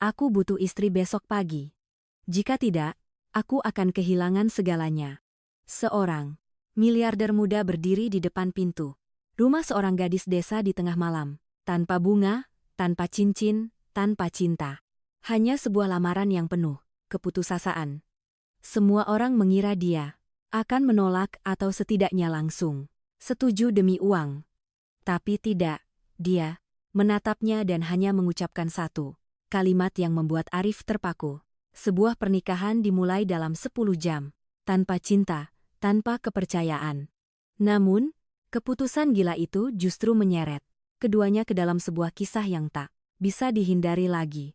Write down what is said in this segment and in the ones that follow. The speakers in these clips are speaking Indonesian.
Aku butuh istri besok pagi. Jika tidak, aku akan kehilangan segalanya. Seorang miliarder muda berdiri di depan pintu rumah seorang gadis desa di tengah malam. Tanpa bunga, tanpa cincin, tanpa cinta. Hanya sebuah lamaran yang penuh keputusasaan. Semua orang mengira dia akan menolak atau setidaknya langsung setuju demi uang. Tapi tidak, dia menatapnya dan hanya mengucapkan satu kalimat yang membuat Arif terpaku. Sebuah pernikahan dimulai dalam 10 jam, tanpa cinta, tanpa kepercayaan. Namun, keputusan gila itu justru menyeret keduanya ke dalam sebuah kisah yang tak bisa dihindari lagi.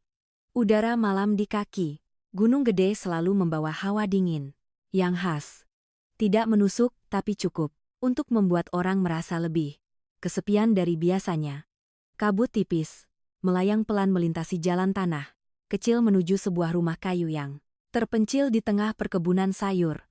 Udara malam di kaki Gunung Gede selalu membawa hawa dingin yang khas. Tidak menusuk tapi cukup untuk membuat orang merasa lebih kesepian dari biasanya. Kabut tipis melayang pelan melintasi jalan tanah kecil menuju sebuah rumah kayu yang terpencil di tengah perkebunan sayur.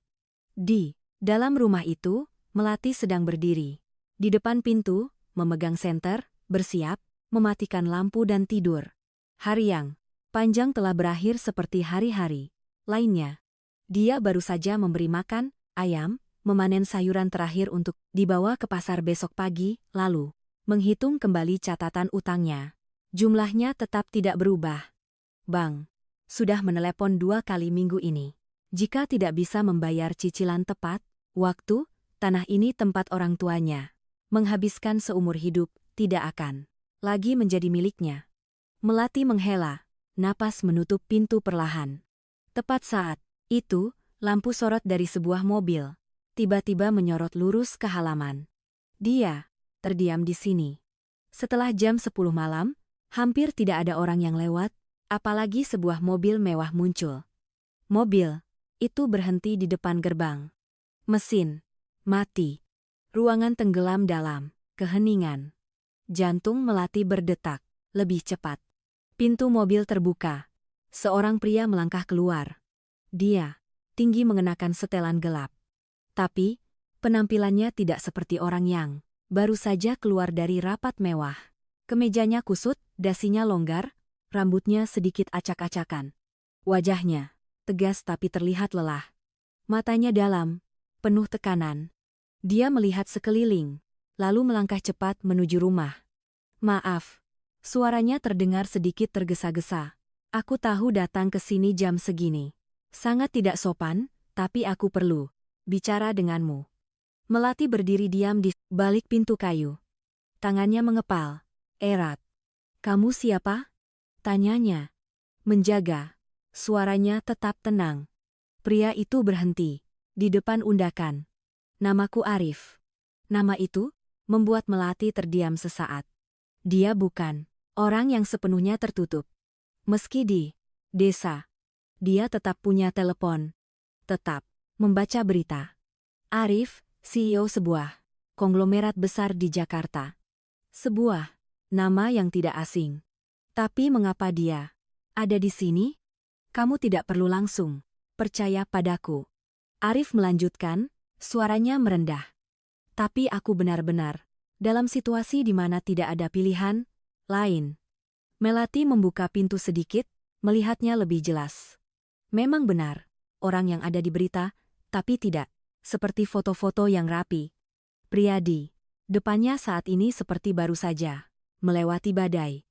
Di dalam rumah itu, Melati sedang berdiri di depan pintu, memegang senter, bersiap, mematikan lampu dan tidur. Hari yang panjang telah berakhir seperti hari-hari lainnya. Dia baru saja memberi makan ayam, memanen sayuran terakhir untuk dibawa ke pasar besok pagi, lalu menghitung kembali catatan utangnya. Jumlahnya tetap tidak berubah. Bang, sudah menelepon 2 kali minggu ini. Jika tidak bisa membayar cicilan tepat waktu, tanah ini tempat orang tuanya menghabiskan seumur hidup, tidak akan lagi menjadi miliknya. Melati menghela napas menutup pintu perlahan. Tepat saat itu, lampu sorot dari sebuah mobil tiba-tiba menyorot lurus ke halaman. Dia terdiam di sini. Setelah jam 10 malam, hampir tidak ada orang yang lewat, apalagi sebuah mobil mewah muncul. Mobil itu berhenti di depan gerbang. Mesin mati. Ruangan tenggelam dalam keheningan. Jantung Melati berdetak lebih cepat. Pintu mobil terbuka. Seorang pria melangkah keluar. Dia tinggi mengenakan setelan gelap. Tapi, penampilannya tidak seperti orang yang baru saja keluar dari rapat mewah. Kemejanya kusut, dasinya longgar, rambutnya sedikit acak-acakan. Wajahnya tegas tapi terlihat lelah. Matanya dalam, penuh tekanan. Dia melihat sekeliling, lalu melangkah cepat menuju rumah. Maaf, suaranya terdengar sedikit tergesa-gesa. Aku tahu datang ke sini jam segini. Sangat tidak sopan, tapi aku perlu bicara denganmu. Melati berdiri diam di balik pintu kayu. Tangannya mengepal, erat. Kamu siapa? Tanyanya. Menjaga. Suaranya tetap tenang. Pria itu berhenti di depan undakan. Namaku Arif. Nama itu membuat Melati terdiam sesaat. Dia bukan orang yang sepenuhnya tertutup. Meski di desa, dia tetap punya telepon. Tetap membaca berita. Arif, CEO sebuah konglomerat besar di Jakarta. Sebuah nama yang tidak asing. Tapi mengapa dia ada di sini? Kamu tidak perlu langsung percaya padaku. Arif melanjutkan, suaranya merendah. Tapi aku benar-benar dalam situasi di mana tidak ada pilihan lain. Melati membuka pintu sedikit, melihatnya lebih jelas. Memang benar, orang yang ada di berita, tapi tidak seperti foto-foto yang rapi. Pria di depannya saat ini seperti baru saja melewati badai.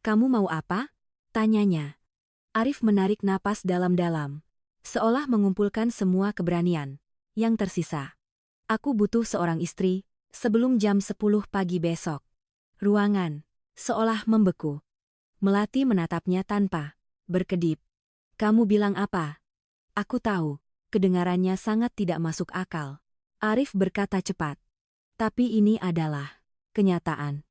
Kamu mau apa? Tanyanya. Arif menarik napas dalam-dalam, seolah mengumpulkan semua keberanian yang tersisa. Aku butuh seorang istri sebelum jam 10 pagi besok. Ruangan seolah membeku. Melati menatapnya tanpa berkedip. Kamu bilang apa? Aku tahu, kedengarannya sangat tidak masuk akal. Arif berkata cepat. Tapi ini adalah kenyataan.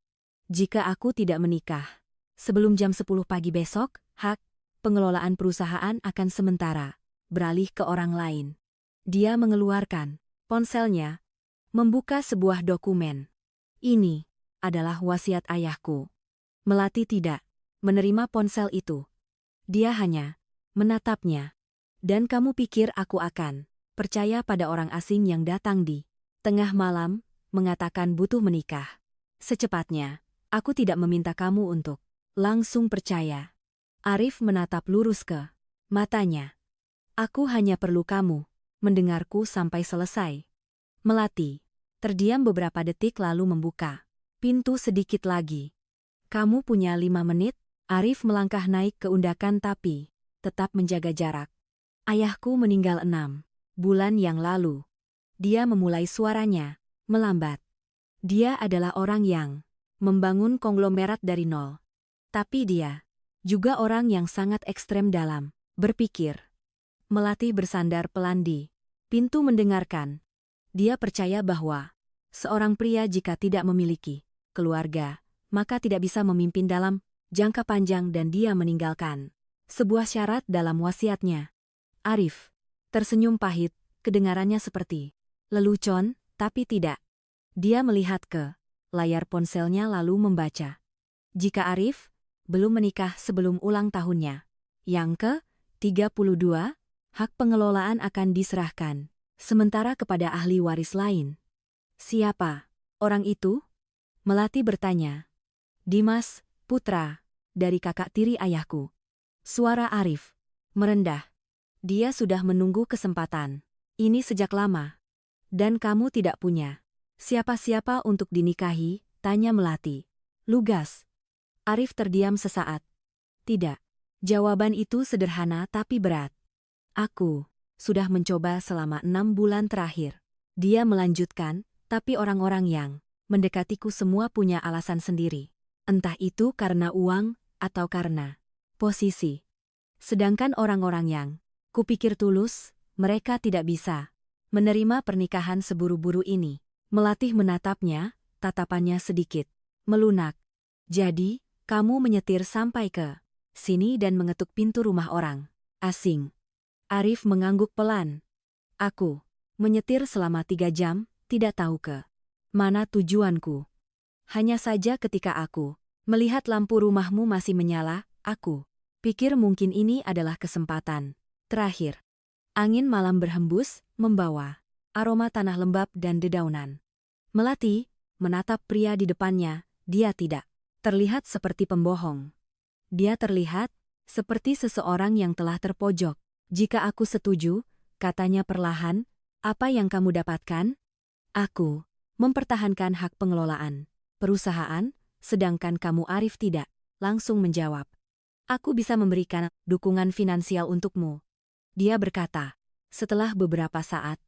Jika aku tidak menikah sebelum jam 10 pagi besok, hak pengelolaan perusahaan akan sementara beralih ke orang lain. Dia mengeluarkan ponselnya, membuka sebuah dokumen. Ini adalah wasiat ayahku. Melati tidak menerima ponsel itu. Dia hanya menatapnya. Dan kamu pikir aku akan percaya pada orang asing yang datang di tengah malam, mengatakan butuh menikah secepatnya? Aku tidak meminta kamu untuk langsung percaya. Arif menatap lurus ke matanya. Aku hanya perlu kamu mendengarku sampai selesai. Melati terdiam beberapa detik lalu membuka pintu sedikit lagi. Kamu punya 5 menit? Arif melangkah naik ke undakan tapi tetap menjaga jarak. Ayahku meninggal 6 bulan yang lalu. Dia memulai suaranya melambat. Dia adalah orang yang membangun konglomerat dari nol. Tapi dia juga orang yang sangat ekstrem dalam berpikir. Melati bersandar pelan di pintu mendengarkan. Dia percaya bahwa seorang pria jika tidak memiliki keluarga, maka tidak bisa memimpin dalam jangka panjang dan dia meninggalkan sebuah syarat dalam wasiatnya. Arif tersenyum pahit, kedengarannya seperti lelucon, tapi tidak. Dia melihat ke layar ponselnya lalu membaca. Jika Arif belum menikah sebelum ulang tahunnya, yang ke-32, hak pengelolaan akan diserahkan sementara kepada ahli waris lain. Siapa orang itu? Melati bertanya. Dimas, putra dari kakak tiri ayahku. Suara Arif merendah. Dia sudah menunggu kesempatan ini sejak lama. Dan kamu tidak punya siapa-siapa untuk dinikahi? Tanya Melati. Lugas. Arif terdiam sesaat. Tidak. Jawaban itu sederhana tapi berat. Aku sudah mencoba selama 6 bulan terakhir. Dia melanjutkan, tapi orang-orang yang mendekatiku semua punya alasan sendiri. Entah itu karena uang atau karena posisi. Sedangkan orang-orang yang kupikir tulus, mereka tidak bisa menerima pernikahan seburu-buru ini. Melati menatapnya, tatapannya sedikit melunak. Jadi, kamu menyetir sampai ke sini dan mengetuk pintu rumah orang asing. Arif mengangguk pelan. Aku menyetir selama 3 jam, tidak tahu ke mana tujuanku. Hanya saja ketika aku melihat lampu rumahmu masih menyala, aku pikir mungkin ini adalah kesempatan terakhir. Angin malam berhembus, membawa aroma tanah lembab dan dedaunan. Melati menatap pria di depannya, dia tidak terlihat seperti pembohong. Dia terlihat seperti seseorang yang telah terpojok. Jika aku setuju, katanya perlahan, apa yang kamu dapatkan? Aku mempertahankan hak pengelolaan perusahaan, sedangkan kamu Arif tidak langsung menjawab. Aku bisa memberikan dukungan finansial untukmu. Dia berkata, setelah beberapa saat.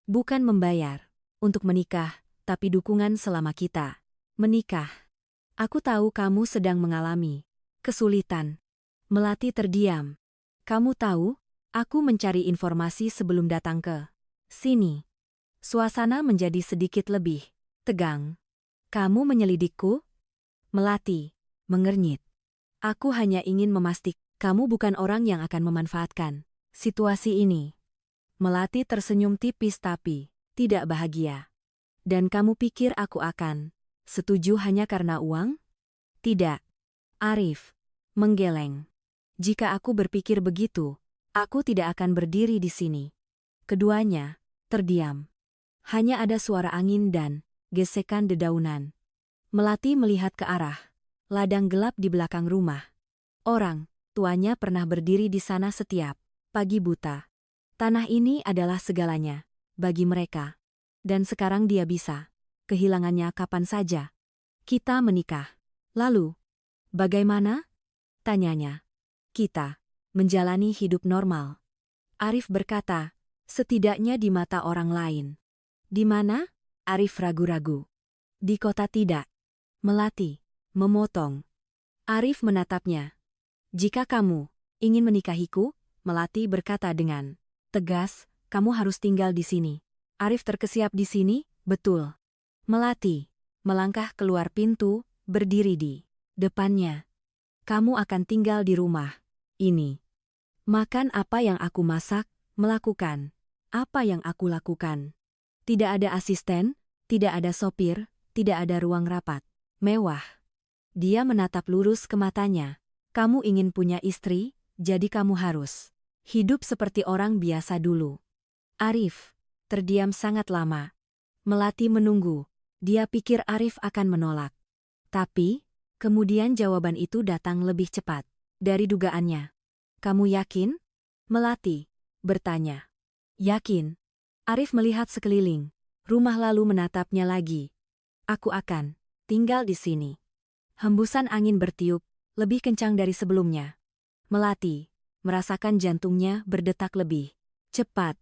Bukan membayar untuk menikah, tapi dukungan selama kita menikah. Aku tahu kamu sedang mengalami kesulitan. Melati terdiam. Kamu tahu, aku mencari informasi sebelum datang ke sini. Suasana menjadi sedikit lebih tegang. Kamu menyelidikku? Melati mengernyit. Aku hanya ingin memastikan kamu bukan orang yang akan memanfaatkan situasi ini. Melati tersenyum tipis tapi tidak bahagia. Dan kamu pikir aku akan setuju hanya karena uang? Tidak. Arif menggeleng. Jika aku berpikir begitu, aku tidak akan berdiri di sini. Keduanya terdiam. Hanya ada suara angin dan gesekan dedaunan. Melati melihat ke arah ladang gelap di belakang rumah. Orang tuanya pernah berdiri di sana setiap pagi buta. Tanah ini adalah segalanya bagi mereka. Dan sekarang dia bisa kehilangannya kapan saja. Kita menikah. Lalu, bagaimana? Tanyanya. Kita menjalani hidup normal. Arif berkata, setidaknya di mata orang lain. Di mana? Arif ragu-ragu. Di kota tidak. Melati memotong. Arif menatapnya. Jika kamu ingin menikahiku, Melati berkata dengan tegas, kamu harus tinggal di sini. Arif terkesiap di sini, betul. Melati melangkah keluar pintu, berdiri di depannya. Kamu akan tinggal di rumah ini. Makan apa yang aku masak, melakukan apa yang aku lakukan. Tidak ada asisten, tidak ada sopir, tidak ada ruang rapat mewah. Dia menatap lurus ke matanya. Kamu ingin punya istri, jadi kamu harus hidup seperti orang biasa dulu. Arif terdiam sangat lama. Melati menunggu. Dia pikir Arif akan menolak. Tapi, kemudian jawaban itu datang lebih cepat. dari dugaannya. Kamu yakin? Melati bertanya. Yakin. Arif melihat sekeliling. Rumah lalu menatapnya lagi. Aku akan tinggal di sini. Hembusan angin bertiup, lebih kencang dari sebelumnya. Melati merasakan jantungnya berdetak lebih cepat.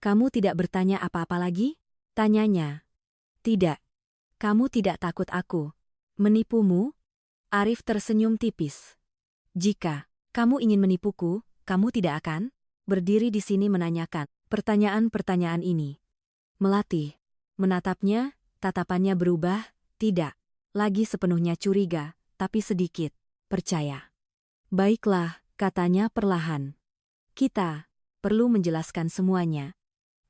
Kamu tidak bertanya apa-apa lagi? Tanyanya. Tidak. Kamu tidak takut aku menipumu? Arif tersenyum tipis. Jika kamu ingin menipuku, kamu tidak akan berdiri di sini menanyakan pertanyaan-pertanyaan ini. Melati menatapnya, tatapannya berubah, tidak lagi sepenuhnya curiga, tapi sedikit percaya. Baiklah, katanya perlahan. Kita perlu menjelaskan semuanya.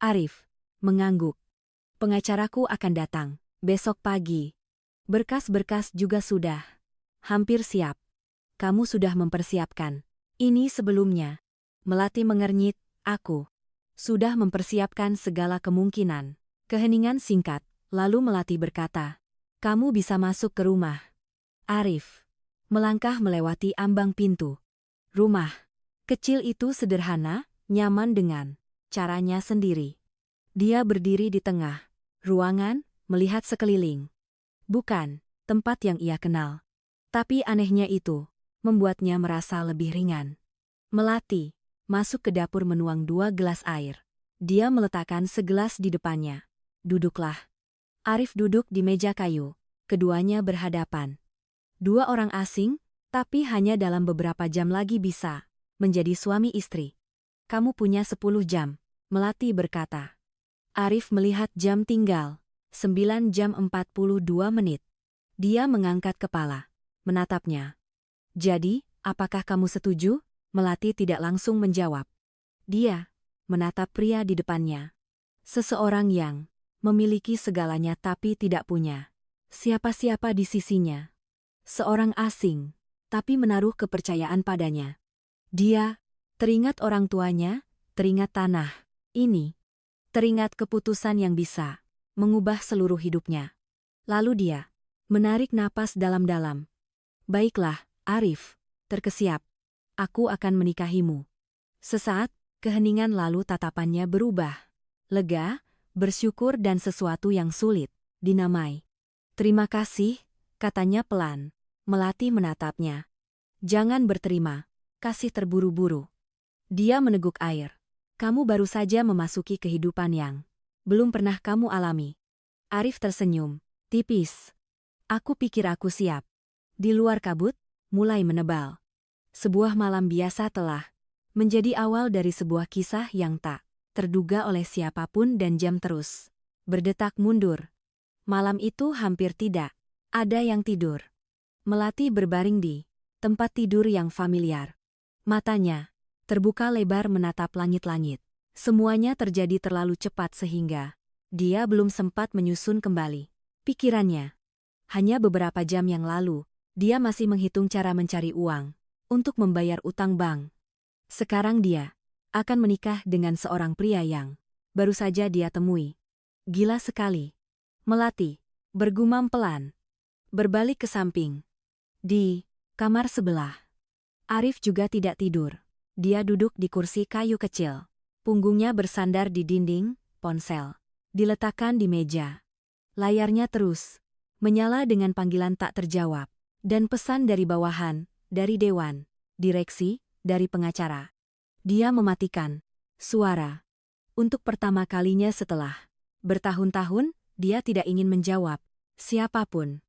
Arif mengangguk. Pengacaraku akan datang besok pagi. Berkas-berkas juga sudah hampir siap. Kamu sudah mempersiapkan ini sebelumnya. Melati mengernyit, aku sudah mempersiapkan segala kemungkinan. Keheningan singkat, lalu Melati berkata, kamu bisa masuk ke rumah. Arif melangkah melewati ambang pintu. Rumah kecil itu sederhana, nyaman dengan caranya sendiri. Dia berdiri di tengah ruangan, melihat sekeliling. Bukan tempat yang ia kenal. Tapi anehnya itu membuatnya merasa lebih ringan. Melati masuk ke dapur menuang 2 gelas air. Dia meletakkan segelas di depannya. Duduklah. Arif duduk di meja kayu. Keduanya berhadapan. 2 orang asing, tapi hanya dalam beberapa jam lagi bisa menjadi suami istri. Kamu punya 10 jam, Melati berkata. Arif melihat jam tinggal 9 jam 42 menit. Dia mengangkat kepala, menatapnya. Jadi, apakah kamu setuju? Melati tidak langsung menjawab. Dia menatap pria di depannya. Seseorang yang memiliki segalanya tapi tidak punya siapa-siapa di sisinya. Seorang asing, tapi menaruh kepercayaan padanya. Dia teringat orang tuanya, teringat tanah ini, teringat keputusan yang bisa mengubah seluruh hidupnya. Lalu dia menarik napas dalam-dalam. Baiklah, Arif, terkesiap. Aku akan menikahimu. Sesaat, keheningan lalu tatapannya berubah. Lega, bersyukur dan sesuatu yang sulit dinamai. Terima kasih, katanya pelan. Melati menatapnya. Jangan berterima kasih terburu-buru. Dia meneguk air. Kamu baru saja memasuki kehidupan yang belum pernah kamu alami. Arif tersenyum, tipis. Aku pikir aku siap. Di luar kabut, mulai menebal. Sebuah malam biasa telah menjadi awal dari sebuah kisah yang tak terduga oleh siapapun dan jam terus berdetak mundur. Malam itu hampir tidak ada yang tidur. Melati berbaring di tempat tidur yang familiar. Matanya terbuka lebar menatap langit-langit. Semuanya terjadi terlalu cepat sehingga dia belum sempat menyusun kembali pikirannya. Hanya beberapa jam yang lalu, dia masih menghitung cara mencari uang untuk membayar utang bank. Sekarang dia akan menikah dengan seorang pria yang baru saja dia temui. Gila sekali. Melati bergumam pelan. Berbalik ke samping. Di kamar sebelah. Arif juga tidak tidur. Dia duduk di kursi kayu kecil. Punggungnya bersandar di dinding, ponsel diletakkan di meja. Layarnya terus menyala dengan panggilan tak terjawab. Dan pesan dari bawahan, dari dewan, direksi, dari pengacara. Dia mematikan suara. Untuk pertama kalinya setelah bertahun-tahun, dia tidak ingin menjawab siapapun.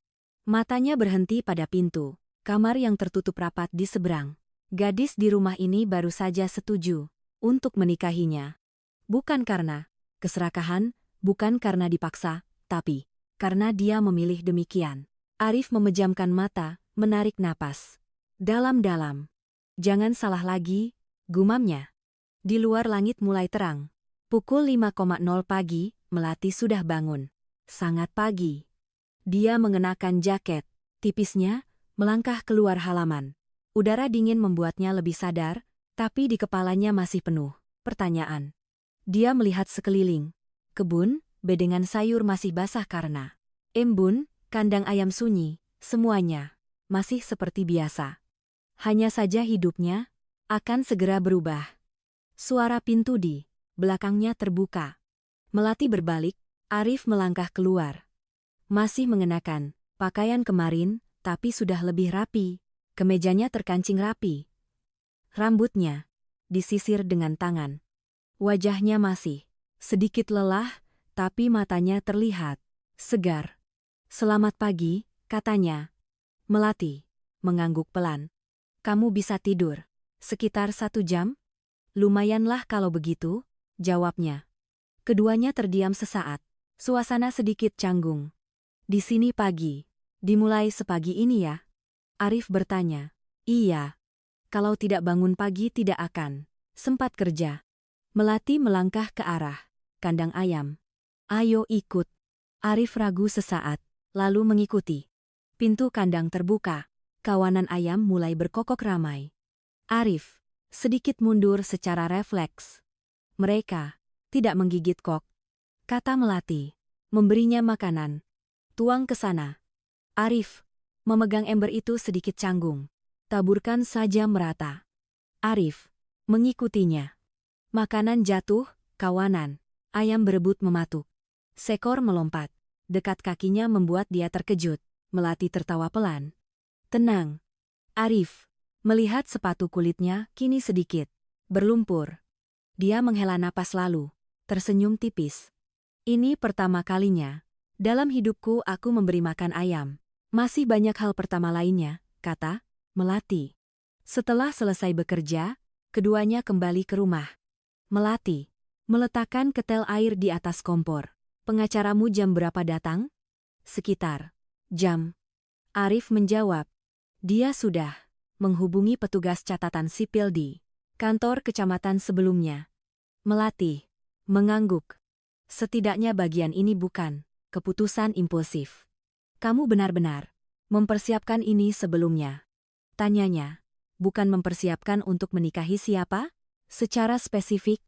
Matanya berhenti pada pintu kamar yang tertutup rapat di seberang. Gadis di rumah ini baru saja setuju untuk menikahinya. Bukan karena keserakahan, bukan karena dipaksa, tapi karena dia memilih demikian. Arif memejamkan mata, menarik napas dalam-dalam. Jangan salah lagi, gumamnya. Di luar langit mulai terang. Pukul 5.00 pagi, Melati sudah bangun. Sangat pagi. Dia mengenakan jaket tipisnya, melangkah keluar halaman. Udara dingin membuatnya lebih sadar, tapi di kepalanya masih penuh pertanyaan. Dia melihat sekeliling. Kebun, bedengan sayur masih basah karena embun, kandang ayam sunyi, semuanya masih seperti biasa. Hanya saja hidupnya akan segera berubah. Suara pintu di belakangnya terbuka. Melati berbalik, Arif melangkah keluar. Masih mengenakan pakaian kemarin, tapi sudah lebih rapi. Kemejanya terkancing rapi. Rambutnya disisir dengan tangan. Wajahnya masih sedikit lelah, tapi matanya terlihat segar. "Selamat pagi," katanya. Melati mengangguk pelan. "Kamu bisa tidur sekitar 1 jam?" "Lumayanlah kalau begitu," jawabnya. Keduanya terdiam sesaat. Suasana sedikit canggung. "Di sini pagi. Dimulai sepagi ini ya?" Arif bertanya. "Iya. Kalau tidak bangun pagi tidak akan sempat kerja." Melati melangkah ke arah kandang ayam. "Ayo ikut." Arif ragu sesaat, lalu mengikuti. Pintu kandang terbuka. Kawanan ayam mulai berkokok ramai. Arif sedikit mundur secara refleks. "Mereka tidak menggigit kok," kata Melati, memberinya makanan. "Tuang ke sana." Arif memegang ember itu sedikit canggung. "Taburkan saja merata." Arif mengikutinya. Makanan jatuh, kawanan ayam berebut mematuk. Seekor melompat dekat kakinya membuat dia terkejut. Melati tertawa pelan. "Tenang." Arif melihat sepatu kulitnya kini sedikit berlumpur. Dia menghela napas lalu tersenyum tipis. "Ini pertama kalinya dalam hidupku aku memberi makan ayam. Masih banyak hal pertama lainnya," kata Melati. Setelah selesai bekerja, keduanya kembali ke rumah. Melati meletakkan ketel air di atas kompor. "Pengacaramu jam berapa datang?" "Sekitar jam." Arif menjawab. Dia sudah menghubungi petugas catatan sipil di kantor kecamatan sebelumnya. Melati mengangguk. Setidaknya bagian ini bukan keputusan impulsif. "Kamu benar-benar mempersiapkan ini sebelumnya?" tanyanya. "Bukan mempersiapkan untuk menikahi siapa secara spesifik,"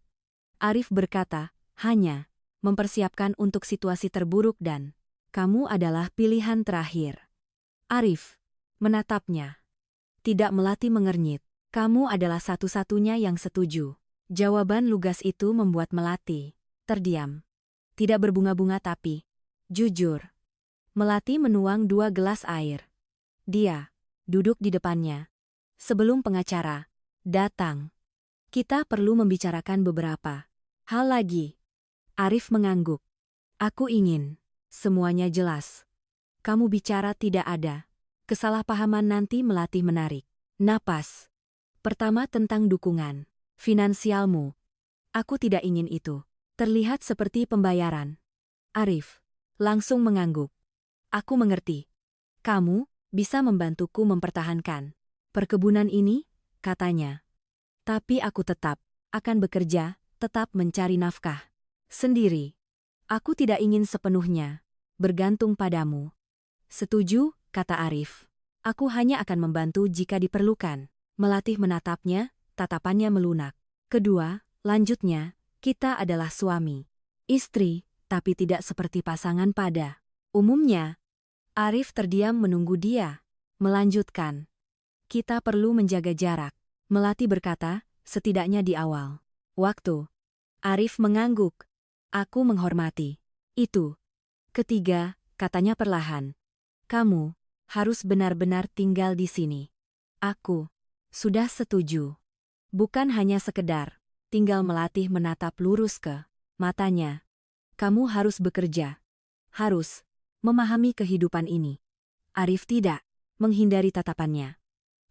Arif berkata, "hanya mempersiapkan untuk situasi terburuk dan kamu adalah pilihan terakhir." Arif menatapnya. Tidak. Melati mengernyit. "Kamu adalah satu-satunya yang setuju." Jawaban lugas itu membuat Melati terdiam. Tidak berbunga-bunga tapi jujur. Melati menuang 2 gelas air. Dia duduk di depannya. "Sebelum pengacara datang, kita perlu membicarakan beberapa hal lagi." Arif mengangguk. "Aku ingin semuanya jelas." "Kamu bicara tidak ada kesalahpahaman nanti." Melati menarik napas. "Pertama tentang dukungan finansialmu. Aku tidak ingin itu terlihat seperti pembayaran." Arif langsung mengangguk. "Aku mengerti. Kamu bisa membantuku mempertahankan perkebunan ini," katanya. "Tapi aku tetap akan bekerja, tetap mencari nafkah sendiri. Aku tidak ingin sepenuhnya bergantung padamu." "Setuju," kata Arif. "Aku hanya akan membantu jika diperlukan." Melati menatapnya, tatapannya melunak. "Kedua, lanjutnya, kita adalah suami istri, tapi tidak seperti pasangan pada umumnya." Arif terdiam menunggu dia melanjutkan. "Kita perlu menjaga jarak," Melati berkata, "setidaknya di awal waktu." Arif mengangguk. "Aku menghormati itu." "Ketiga," katanya perlahan, "kamu harus benar-benar tinggal di sini." "Aku sudah setuju." "Bukan hanya sekedar tinggal." Melati menatap lurus ke matanya. "Kamu harus bekerja. Harus memahami kehidupan ini." Arif tidak menghindari tatapannya.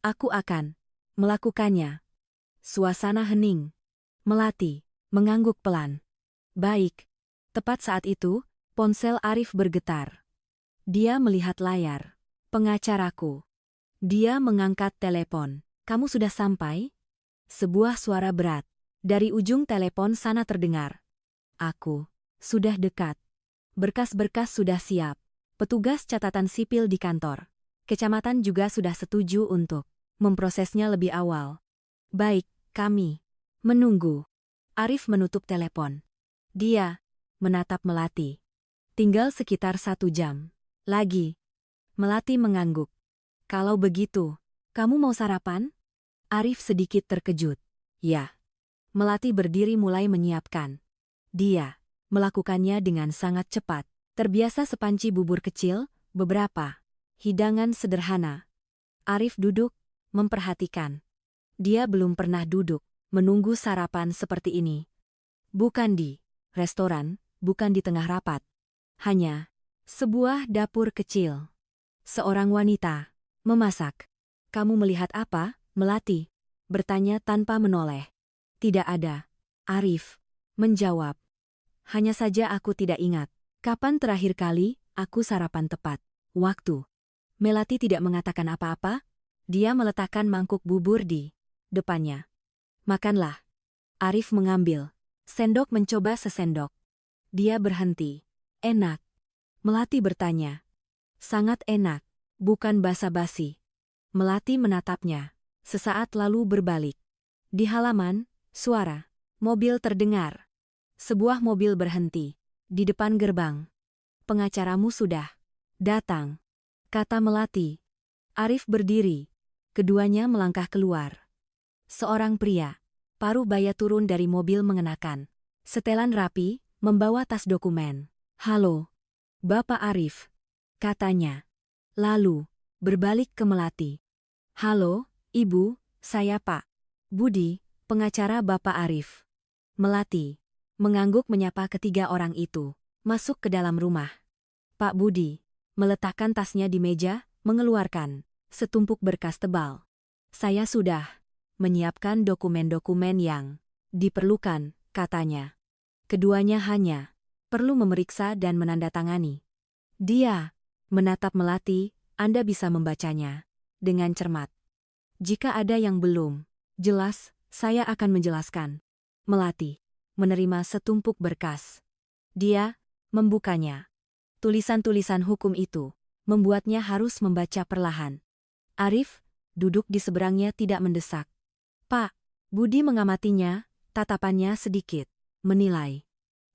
"Aku akan melakukannya." Suasana hening. Melati mengangguk pelan. "Baik." Tepat saat itu, ponsel Arif bergetar. Dia melihat layar. "Pengacaraku." Dia mengangkat telepon. "Kamu sudah sampai?" Sebuah suara berat dari ujung telepon sana terdengar. "Aku sudah dekat. Berkas-berkas sudah siap. Petugas catatan sipil di kantor kecamatan juga sudah setuju untuk memprosesnya lebih awal." "Baik, kami menunggu." Arif menutup telepon. Dia menatap Melati. "Tinggal sekitar 1 jam lagi." Melati mengangguk. "Kalau begitu, Kamu mau sarapan? Arif sedikit terkejut. Ya. Melati berdiri mulai menyiapkan. Dia melakukannya dengan sangat cepat. Terbiasa sepanci bubur kecil, beberapa hidangan sederhana. Arif duduk, memperhatikan. Dia belum pernah duduk, menunggu sarapan seperti ini. Bukan di restoran, bukan di tengah rapat. Hanya sebuah dapur kecil. Seorang wanita memasak. Kamu melihat apa, Melati? Bertanya tanpa menoleh. Tidak ada. Arif menjawab. Hanya saja aku tidak ingat. Kapan terakhir kali aku sarapan tepat waktu? Melati tidak mengatakan apa-apa. Dia meletakkan mangkuk bubur di depannya. Makanlah. Arif mengambil sendok mencoba sesendok. Dia berhenti. Enak. Melati bertanya. Sangat enak. Bukan basa-basi. Melati menatapnya. Sesaat lalu berbalik. Di halaman, suara mobil terdengar. Sebuah mobil berhenti di depan gerbang. Pengacaramu sudah datang, kata Melati. Arif berdiri. Keduanya melangkah keluar. Seorang pria paruh baya turun dari mobil mengenakan setelan rapi, membawa tas dokumen. Halo, Bapak Arif, katanya. Lalu, berbalik ke Melati. Halo, Ibu, saya Pak Budi, pengacara Bapak Arif. Melati mengangguk menyapa ketiga orang itu, masuk ke dalam rumah. Pak Budi meletakkan tasnya di meja, mengeluarkan setumpuk berkas tebal. Saya sudah menyiapkan dokumen-dokumen yang diperlukan, katanya. Keduanya hanya perlu memeriksa dan menandatangani. Dia menatap Melati, Anda bisa membacanya dengan cermat. Jika ada yang belum jelas, saya akan menjelaskan. Melati menerima setumpuk berkas. Dia membukanya. Tulisan-tulisan hukum itu membuatnya harus membaca perlahan. Arif duduk di seberangnya tidak mendesak. Pak Budi mengamatinya, tatapannya sedikit menilai.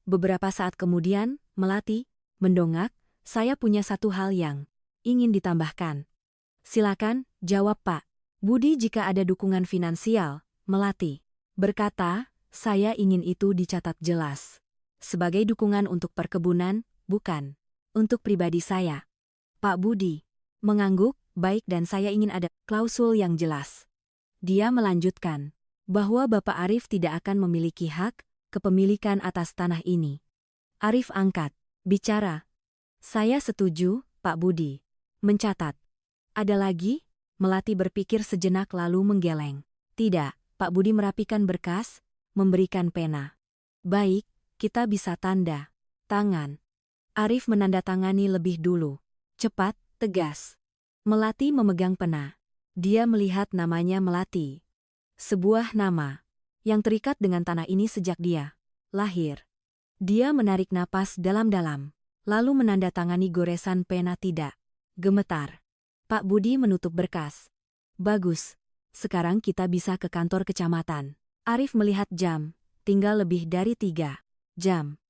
Beberapa saat kemudian, Melati mendongak, saya punya satu hal yang ingin ditambahkan. Silakan, jawab Pak Budi jika ada dukungan finansial, Melati berkata, saya ingin itu dicatat jelas. Sebagai dukungan untuk perkebunan, bukan untuk pribadi saya. Pak Budi mengangguk, baik dan saya ingin ada klausul yang jelas. Dia melanjutkan bahwa Bapak Arif tidak akan memiliki hak kepemilikan atas tanah ini. Arif angkat bicara. Saya setuju, Pak Budi. Mencatat. Ada lagi? Melati berpikir sejenak lalu menggeleng. Tidak, Pak Budi merapikan berkas, memberikan pena. Baik, kita bisa tanda tangan. Arif menandatangani lebih dulu. Cepat, tegas. Melati memegang pena. Dia melihat namanya Melati. Sebuah nama yang terikat dengan tanah ini sejak dia lahir. Dia menarik napas dalam-dalam, lalu menandatangani goresan pena tidak gemetar. Pak Budi menutup berkas. Bagus. Sekarang kita bisa ke kantor kecamatan. Arif melihat jam. Tinggal lebih dari 3 jam.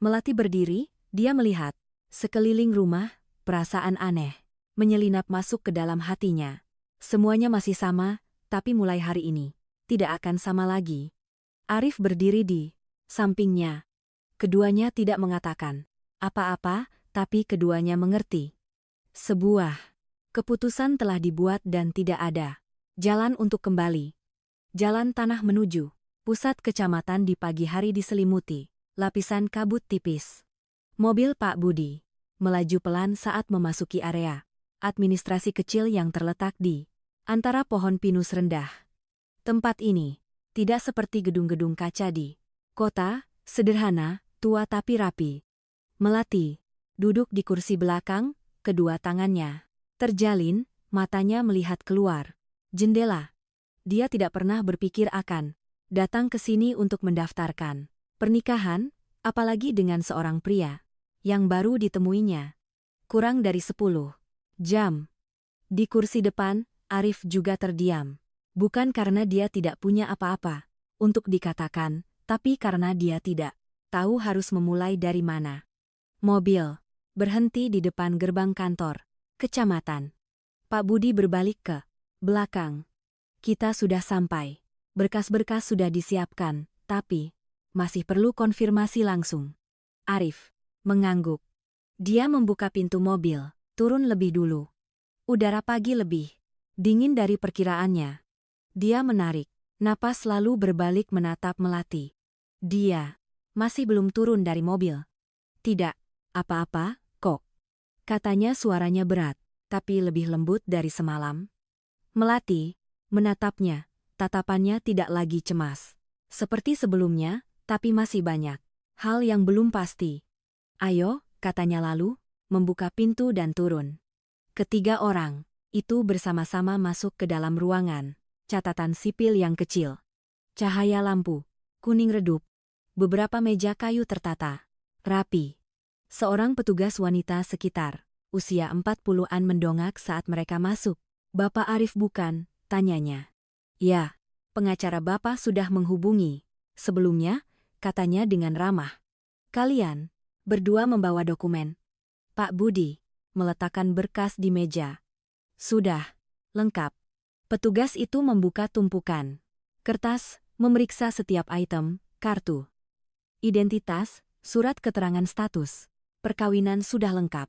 Melati berdiri, dia melihat sekeliling rumah, perasaan aneh menyelinap masuk ke dalam hatinya. Semuanya masih sama, tapi mulai hari ini tidak akan sama lagi. Arif berdiri di sampingnya. Keduanya tidak mengatakan apa-apa, tapi keduanya mengerti. Sebuah keputusan telah dibuat dan tidak ada jalan untuk kembali. Jalan tanah menuju pusat kecamatan di pagi hari diselimuti lapisan kabut tipis. Mobil Pak Budi melaju pelan saat memasuki area administrasi kecil yang terletak di antara pohon pinus rendah. Tempat ini tidak seperti gedung-gedung kaca di kota, sederhana, tua tapi rapi. Melati duduk di kursi belakang, kedua tangannya terjalin, matanya melihat keluar jendela. Dia tidak pernah berpikir akan datang ke sini untuk mendaftarkan pernikahan, apalagi dengan seorang pria yang baru ditemuinya. Kurang dari 10 jam. Di kursi depan, Arif juga terdiam. Bukan karena dia tidak punya apa-apa untuk dikatakan, tapi karena dia tidak tahu harus memulai dari mana. Mobil berhenti di depan gerbang kantor kecamatan. Pak Budi berbalik ke Belakang. Kita sudah sampai. Berkas-berkas sudah disiapkan, tapi masih perlu konfirmasi langsung. Arif mengangguk. Dia membuka pintu mobil, turun lebih dulu. Udara pagi lebih dingin dari perkiraannya. Dia menarik napas lalu berbalik menatap Melati. Dia masih belum turun dari mobil. Tidak apa-apa, kok. Katanya suaranya berat, tapi lebih lembut dari semalam. Melati menatapnya, tatapannya tidak lagi cemas. Seperti sebelumnya, tapi masih banyak hal yang belum pasti. Ayo, katanya lalu, membuka pintu dan turun. Ketiga orang itu bersama-sama masuk ke dalam ruangan. Catatan sipil yang kecil. Cahaya lampu kuning redup. Beberapa meja kayu tertata rapi. Seorang petugas wanita sekitar usia 40-an mendongak saat mereka masuk. Bapak Arif bukan? Tanyanya. Ya, pengacara Bapak sudah menghubungi. Sebelumnya, katanya dengan ramah. Kalian berdua membawa dokumen. Pak Budi meletakkan berkas di meja. Sudah lengkap. Petugas itu membuka tumpukan kertas, memeriksa setiap item, kartu identitas, surat keterangan status, perkawinan sudah lengkap.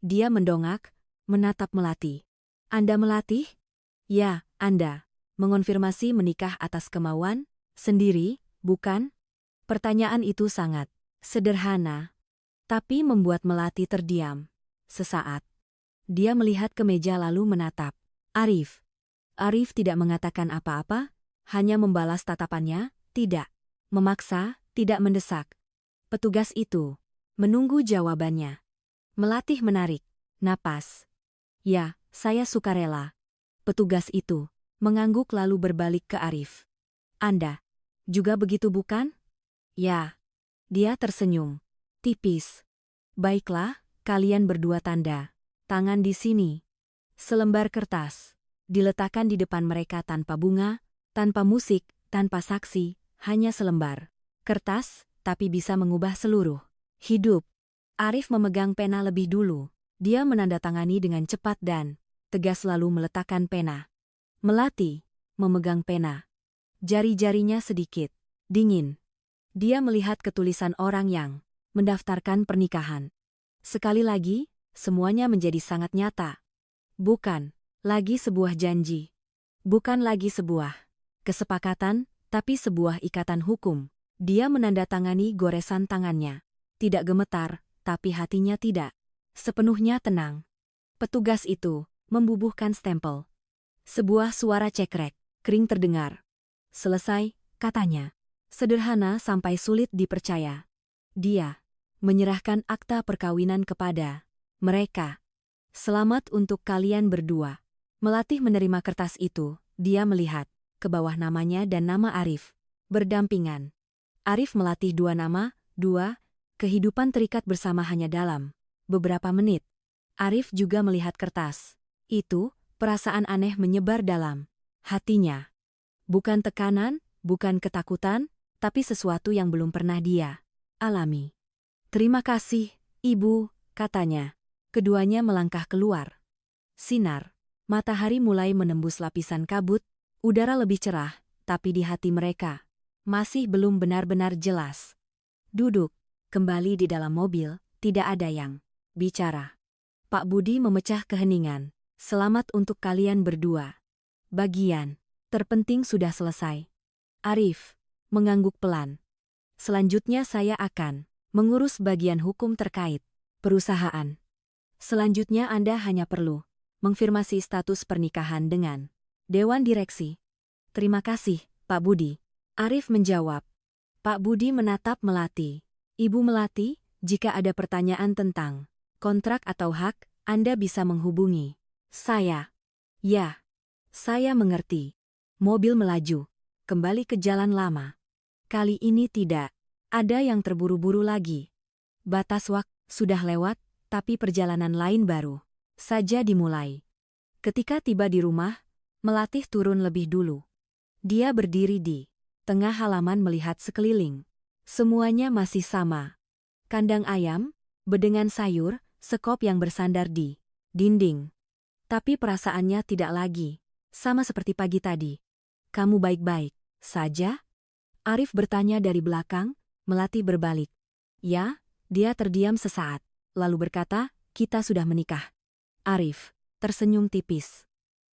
Dia mendongak, menatap Melati. Anda Melati? Ya, Anda. Mengonfirmasi menikah atas kemauan sendiri, bukan? Pertanyaan itu sangat sederhana, tapi membuat Melati terdiam. Sesaat, dia melihat ke meja lalu menatap Arif. Arif tidak mengatakan apa-apa, hanya membalas tatapannya, tidak memaksa, tidak mendesak. Petugas itu menunggu jawabannya. Melati menarik napas. Ya, saya sukarela. Petugas itu mengangguk lalu berbalik ke Arif. Anda juga begitu bukan? Ya. Dia tersenyum tipis. Baiklah, kalian berdua tanda tangan di sini. Selembar kertas diletakkan di depan mereka tanpa bunga, tanpa musik, tanpa saksi, hanya selembar kertas, tapi bisa mengubah seluruh hidup. Arif memegang pena lebih dulu. Dia menandatangani dengan cepat dan tegas lalu meletakkan pena. Melati memegang pena. Jari-jarinya sedikit dingin. Dia melihat ketulisan orang yang mendaftarkan pernikahan. Sekali lagi, semuanya menjadi sangat nyata. Bukan lagi sebuah janji. Bukan lagi sebuah kesepakatan, tapi sebuah ikatan hukum. Dia menandatangani goresan tangannya. Tidak gemetar, tapi hatinya tidak sepenuhnya tenang. Petugas itu membubuhkan stempel. Sebuah suara cekrek, kering terdengar. Selesai, katanya. Sederhana sampai sulit dipercaya. Dia menyerahkan akta perkawinan kepada mereka. Selamat untuk kalian berdua. Melati menerima kertas itu, dia melihat ke bawah namanya dan nama Arif berdampingan. Arif melatih dua nama, kehidupan terikat bersama hanya dalam beberapa menit. Arif juga melihat kertas itu, perasaan aneh menyebar dalam hatinya. Bukan tekanan, bukan ketakutan, tapi sesuatu yang belum pernah dia alami. Terima kasih, Ibu, katanya. Keduanya melangkah keluar. Sinar matahari mulai menembus lapisan kabut, udara lebih cerah, tapi di hati mereka masih belum benar-benar jelas. Duduk kembali di dalam mobil, tidak ada yang bicara. Pak Budi memecah keheningan. Selamat untuk kalian berdua. Bagian terpenting sudah selesai. Arif mengangguk pelan. Selanjutnya saya akan mengurus bagian hukum terkait perusahaan. Selanjutnya Anda hanya perlu mengfirmasi status pernikahan dengan Dewan Direksi. Terima kasih, Pak Budi. Arif menjawab. Pak Budi menatap Melati. Ibu Melati, jika ada pertanyaan tentang kontrak atau hak, Anda bisa menghubungi saya. Ya, saya mengerti. Mobil melaju kembali ke jalan lama. Kali ini tidak ada yang terburu-buru lagi. Batas waktu sudah lewat, tapi perjalanan lain baru saja dimulai. Ketika tiba di rumah, Melati turun lebih dulu. Dia berdiri di tengah halaman melihat sekeliling. Semuanya masih sama. Kandang ayam, bedengan sayur, sekop yang bersandar di dinding. Tapi perasaannya tidak lagi Sama seperti pagi tadi. Kamu baik-baik saja? Arif bertanya dari belakang, Melati berbalik. Ya, dia terdiam sesaat, lalu berkata, kita sudah menikah. Arif tersenyum tipis.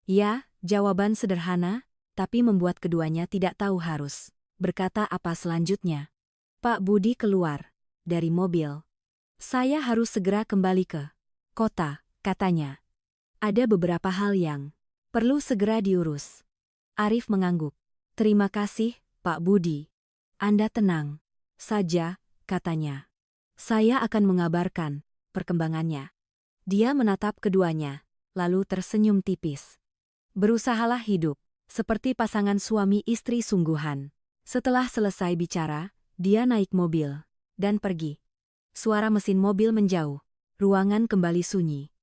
Ya, jawaban sederhana, tapi membuat keduanya tidak tahu harus berkata apa selanjutnya. Pak Budi keluar dari mobil. Saya harus segera kembali ke kota, katanya. Ada beberapa hal yang perlu segera diurus. Arif mengangguk. Terima kasih, Pak Budi. Anda tenang saja, katanya. Saya akan mengabarkan perkembangannya. Dia menatap keduanya, lalu tersenyum tipis. Berusahalah hidup seperti pasangan suami istri sungguhan. Setelah selesai bicara, dia naik mobil dan pergi. Suara mesin mobil menjauh. Ruangan kembali sunyi.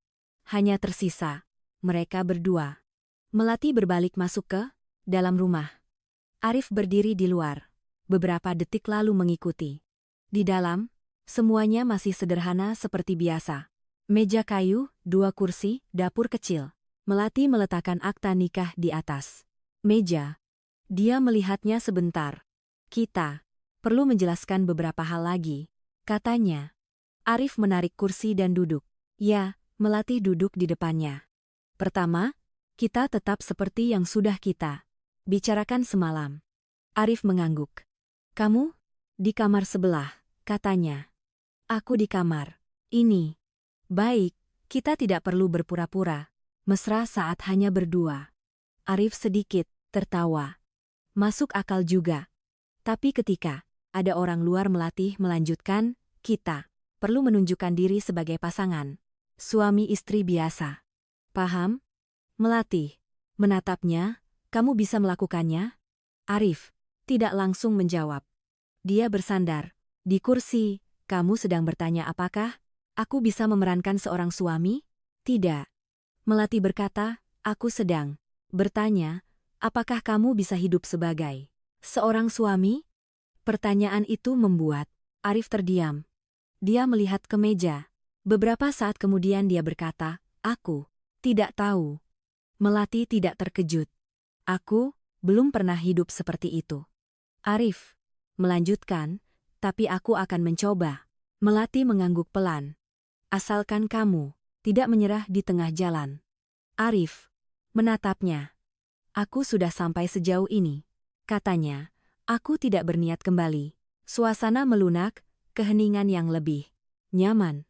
Hanya tersisa mereka berdua. Melati berbalik masuk ke dalam rumah. Arif berdiri di luar. Beberapa detik lalu mengikuti. Di dalam, semuanya masih sederhana seperti biasa. Meja kayu, 2 kursi, dapur kecil. Melati meletakkan akta nikah di atas meja. Dia melihatnya sebentar. Kita perlu menjelaskan beberapa hal lagi, katanya. Arif menarik kursi dan duduk. Ya, Melati duduk di depannya. Pertama, kita tetap seperti yang sudah kita bicarakan semalam. Arif mengangguk. Kamu? Di kamar sebelah, katanya. Aku di kamar ini. Baik, kita tidak perlu berpura-pura mesra saat hanya berdua. Arif sedikit tertawa. Masuk akal juga. Tapi ketika ada orang luar, Melati melanjutkan, kita perlu menunjukkan diri sebagai pasangan suami istri biasa. Paham? Melati menatapnya, kamu bisa melakukannya? Arif tidak langsung menjawab. Dia bersandar di kursi. Kamu sedang bertanya apakah aku bisa memerankan seorang suami? Tidak. Melati berkata, aku sedang bertanya, apakah kamu bisa hidup sebagai seorang suami? Pertanyaan itu membuat Arif terdiam. Dia melihat ke meja. Beberapa saat kemudian dia berkata, aku tidak tahu. Melati tidak terkejut. Aku belum pernah hidup seperti itu. Arif melanjutkan, tapi aku akan mencoba. Melati mengangguk pelan. Asalkan kamu tidak menyerah di tengah jalan. Arif menatapnya. Aku sudah sampai sejauh ini, katanya. Aku tidak berniat kembali. Suasana melunak, keheningan yang lebih nyaman.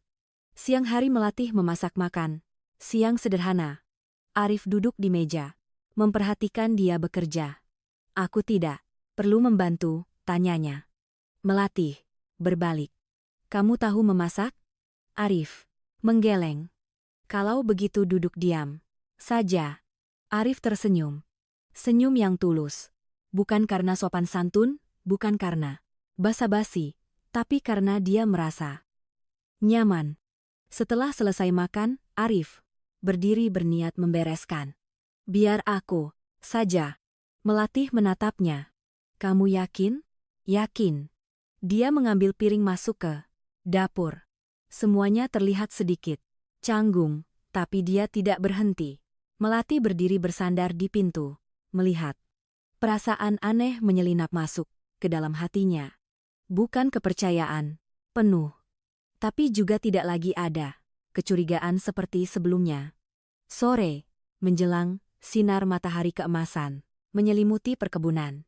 Siang hari Melati memasak makan. Siang sederhana. Arif duduk di meja, memperhatikan dia bekerja. Aku tidak perlu membantu, tanyanya. Melati berbalik. Kamu tahu memasak? Arif menggeleng. Kalau begitu duduk diam saja. Arif tersenyum. Senyum yang tulus. Bukan karena sopan santun, bukan karena basa-basi, tapi karena dia merasa nyaman. Setelah selesai makan, Arif berdiri berniat membereskan. Biar aku saja. Melati menatapnya. Kamu yakin? Yakin. Dia mengambil piring masuk ke dapur. Semuanya terlihat sedikit canggung, tapi dia tidak berhenti. Melati berdiri bersandar di pintu, melihat. Perasaan aneh menyelinap masuk ke dalam hatinya. Bukan kepercayaan penuh, tapi juga tidak lagi ada kecurigaan seperti sebelumnya. Sore menjelang, sinar matahari keemasan menyelimuti perkebunan.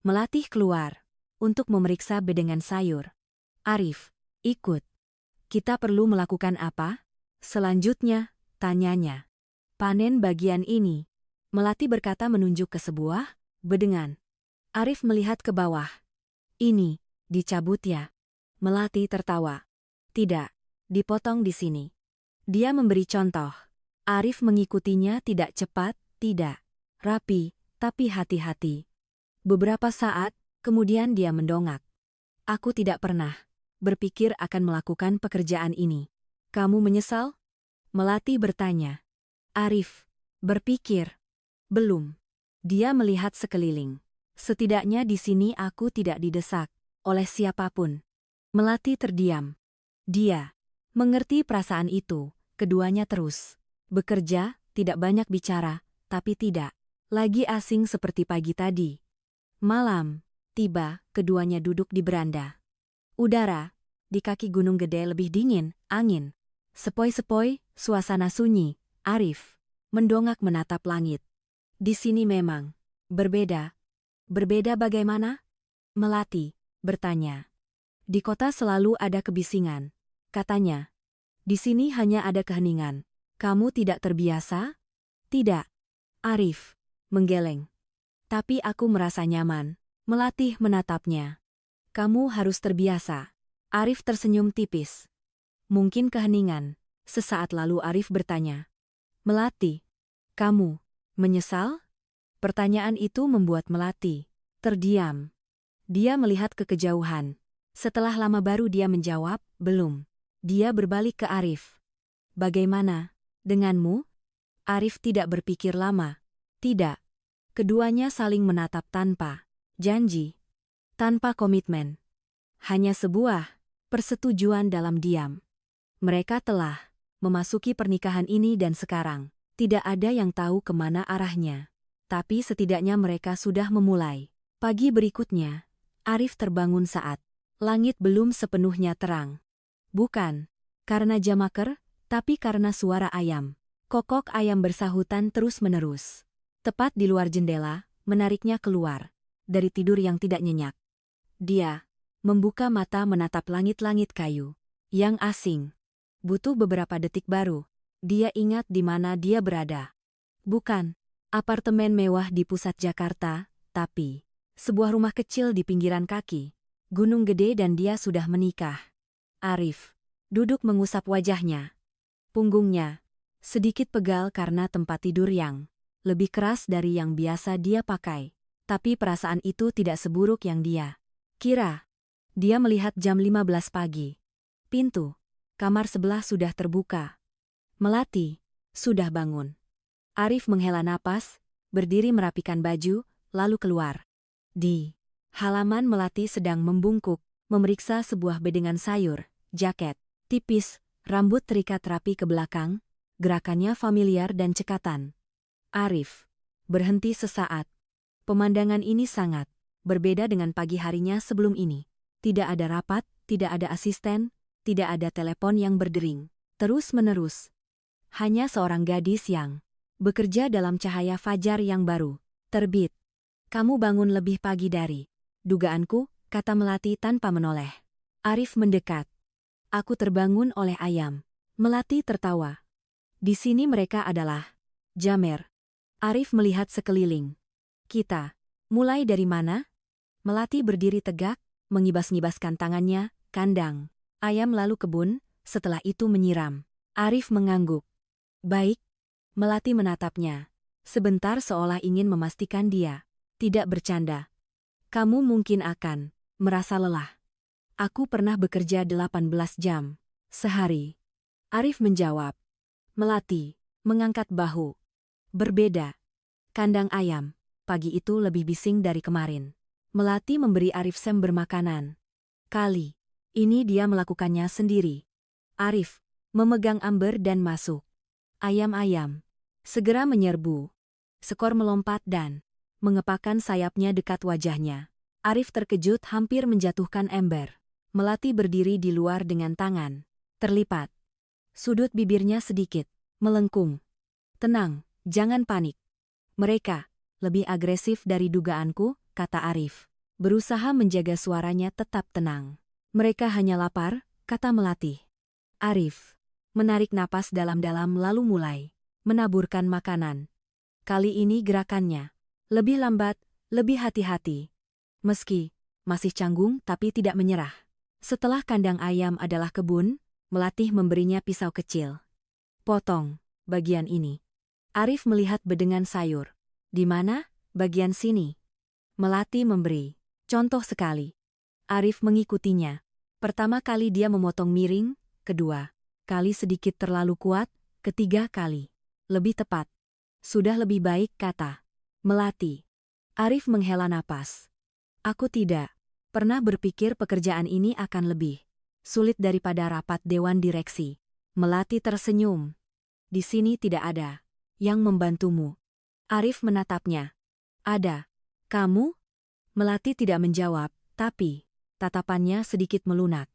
Melati keluar untuk memeriksa bedengan sayur. Arif ikut. Kita perlu melakukan apa? Selanjutnya, tanyanya. Panen bagian ini. Melati berkata menunjuk ke sebuah bedengan. Arif melihat ke bawah. Ini dicabut ya? Melati tertawa. Tidak, dipotong di sini. Dia memberi contoh. Arif mengikutinya, tidak cepat, tidak rapi, tapi hati-hati. Beberapa saat, kemudian dia mendongak. Aku tidak pernah berpikir akan melakukan pekerjaan ini. Kamu menyesal? Melati bertanya. Arif berpikir. Belum. Dia melihat sekeliling. Setidaknya di sini aku tidak didesak oleh siapapun. Melati terdiam. Dia mengerti perasaan itu. Keduanya terus bekerja, tidak banyak bicara, tapi tidak Lagi asing seperti pagi tadi. Malam, tiba, keduanya duduk di beranda. Udara di kaki gunung gede lebih dingin, angin sepoi-sepoi, suasana sunyi. Arif mendongak menatap langit. Di sini memang berbeda. Berbeda bagaimana? Melati bertanya. Di kota selalu ada kebisingan, katanya. Di sini hanya ada keheningan. Kamu tidak terbiasa? Tidak. Arif menggeleng. Tapi aku merasa nyaman. Melati menatapnya. Kamu harus terbiasa. Arif tersenyum tipis. Mungkin keheningan. Sesaat lalu Arif bertanya. Melati, kamu menyesal? Pertanyaan itu membuat Melati terdiam. Dia melihat ke kejauhan. Setelah lama baru dia menjawab, belum. Dia berbalik ke Arif. Bagaimana denganmu? Arif tidak berpikir lama. Tidak. Keduanya saling menatap tanpa janji, tanpa komitmen. Hanya sebuah persetujuan dalam diam. Mereka telah memasuki pernikahan ini dan sekarang tidak ada yang tahu kemana arahnya. Tapi setidaknya mereka sudah memulai. Pagi berikutnya, Arif terbangun saat langit belum sepenuhnya terang. Bukan karena jamaker, tapi karena suara ayam. Kokok ayam bersahutan terus-menerus. Tepat di luar jendela, menariknya keluar dari tidur yang tidak nyenyak. Dia membuka mata menatap langit-langit kayu yang asing. Butuh beberapa detik baru, dia ingat di mana dia berada. Bukan apartemen mewah di pusat Jakarta, tapi sebuah rumah kecil di pinggiran kaki gunung gede dan dia sudah menikah. Arif duduk mengusap wajahnya. Punggungnya sedikit pegal karena tempat tidur yang lebih keras dari yang biasa dia pakai. Tapi perasaan itu tidak seburuk yang dia kira. Dia melihat jam 15 pagi. Pintu kamar sebelah sudah terbuka. Melati sudah bangun. Arif menghela napas, berdiri merapikan baju, lalu keluar. Di halaman Melati sedang membungkuk, memeriksa sebuah bedengan sayur, jaket tipis, rambut terikat rapi ke belakang, gerakannya familiar dan cekatan. Arif berhenti sesaat. Pemandangan ini sangat berbeda dengan pagi harinya sebelum ini. Tidak ada rapat, tidak ada asisten, tidak ada telepon yang berdering terus-menerus. Hanya seorang gadis yang bekerja dalam cahaya fajar yang baru terbit. Kamu bangun lebih pagi dari dugaanku, kata Melati tanpa menoleh. Arif mendekat. Aku terbangun oleh ayam. Melati tertawa. Di sini mereka adalah Jamer. Arif melihat sekeliling. Kita mulai dari mana? Melati berdiri tegak, mengibas-ngibaskan tangannya, kandang ayam lalu kebun, setelah itu menyiram. Arif mengangguk. Baik. Melati menatapnya. Sebentar seolah ingin memastikan dia tidak bercanda. Kamu mungkin akan merasa lelah. Aku pernah bekerja 18 jam sehari. Arif menjawab. Melati mengangkat bahu. Berbeda. Kandang ayam pagi itu lebih bising dari kemarin. Melati memberi Arif sembur makanan. Kali ini dia melakukannya sendiri. Arif memegang amber dan masuk. Ayam-ayam segera menyerbu. Sekor melompat dan mengepakkan sayapnya dekat wajahnya. Arif terkejut hampir menjatuhkan ember. Melati berdiri di luar dengan tangan terlipat. Sudut bibirnya sedikit melengkung. Tenang, jangan panik. Mereka lebih agresif dari dugaanku, kata Arif. Berusaha menjaga suaranya tetap tenang. Mereka hanya lapar, kata Melati. Arif menarik napas dalam-dalam lalu mulai menaburkan makanan. Kali ini gerakannya lebih lambat, lebih hati-hati. Meski masih canggung tapi tidak menyerah. Setelah kandang ayam adalah kebun, Melati memberinya pisau kecil. Potong bagian ini. Arif melihat bedengan sayur. Di mana? Bagian sini. Melati memberi contoh sekali. Arif mengikutinya. Pertama kali dia memotong miring, kedua kali sedikit terlalu kuat, ketiga kali lebih tepat. Sudah lebih baik, kata Melati. Arif menghela napas. Aku tidak pernah berpikir pekerjaan ini akan lebih sulit daripada rapat dewan direksi. Melati tersenyum. Di sini tidak ada yang membantumu. Arif menatapnya. Ada. Kamu? Melati tidak menjawab, tapi tatapannya sedikit melunak.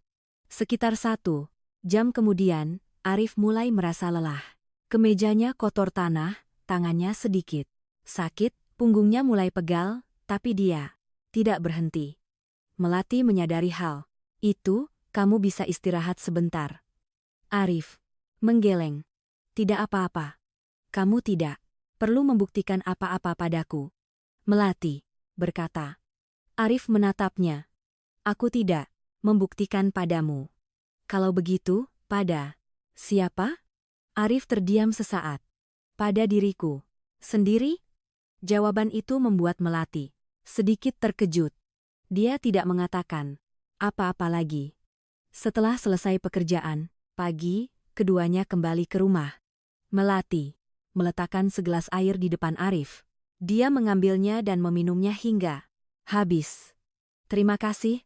Sekitar 1 jam kemudian, Arif mulai merasa lelah. Kemejanya kotor tanah, tangannya sedikit sakit, punggungnya mulai pegal, tapi dia tidak berhenti. Melati menyadari hal itu, kamu bisa istirahat sebentar. Arif menggeleng. Tidak apa-apa. Kamu tidak perlu membuktikan apa-apa padaku. Melati berkata. Arif menatapnya. Aku tidak membuktikan padamu. Kalau begitu, pada siapa? Arif terdiam sesaat. Pada diriku sendiri? Jawaban itu membuat Melati sedikit terkejut. Dia tidak mengatakan apa-apa lagi. Setelah selesai pekerjaan, pagi, keduanya kembali ke rumah. Melati meletakkan segelas air di depan Arif. Dia mengambilnya dan meminumnya hingga habis. Terima kasih.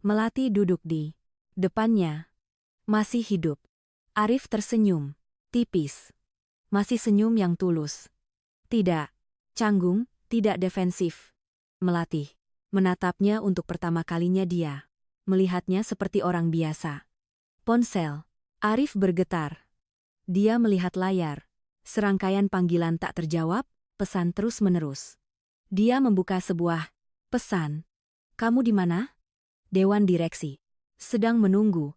Melati duduk di depannya. Masih hidup. Arif tersenyum. Tipis. Masih senyum yang tulus. Tidak canggung, tidak defensif. Melati menatapnya untuk pertama kalinya dia melihatnya seperti orang biasa. Ponsel. Arif bergetar. Dia melihat layar. Serangkaian panggilan tak terjawab, pesan terus-menerus. Dia membuka sebuah pesan. Kamu di mana? Dewan direksi. Sedang menunggu.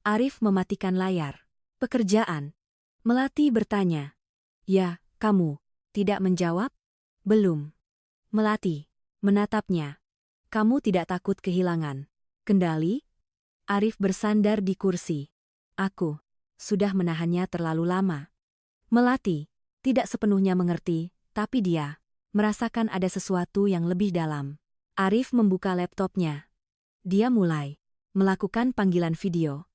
Arif mematikan layar. Pekerjaan. Melati bertanya. Ya, kamu tidak menjawab? Belum. Melati menatapnya. Kamu tidak takut kehilangan kendali? Arif bersandar di kursi. Aku sudah menahannya terlalu lama. Melati tidak sepenuhnya mengerti, tapi dia merasakan ada sesuatu yang lebih dalam. Arif membuka laptopnya. Dia mulai melakukan panggilan video.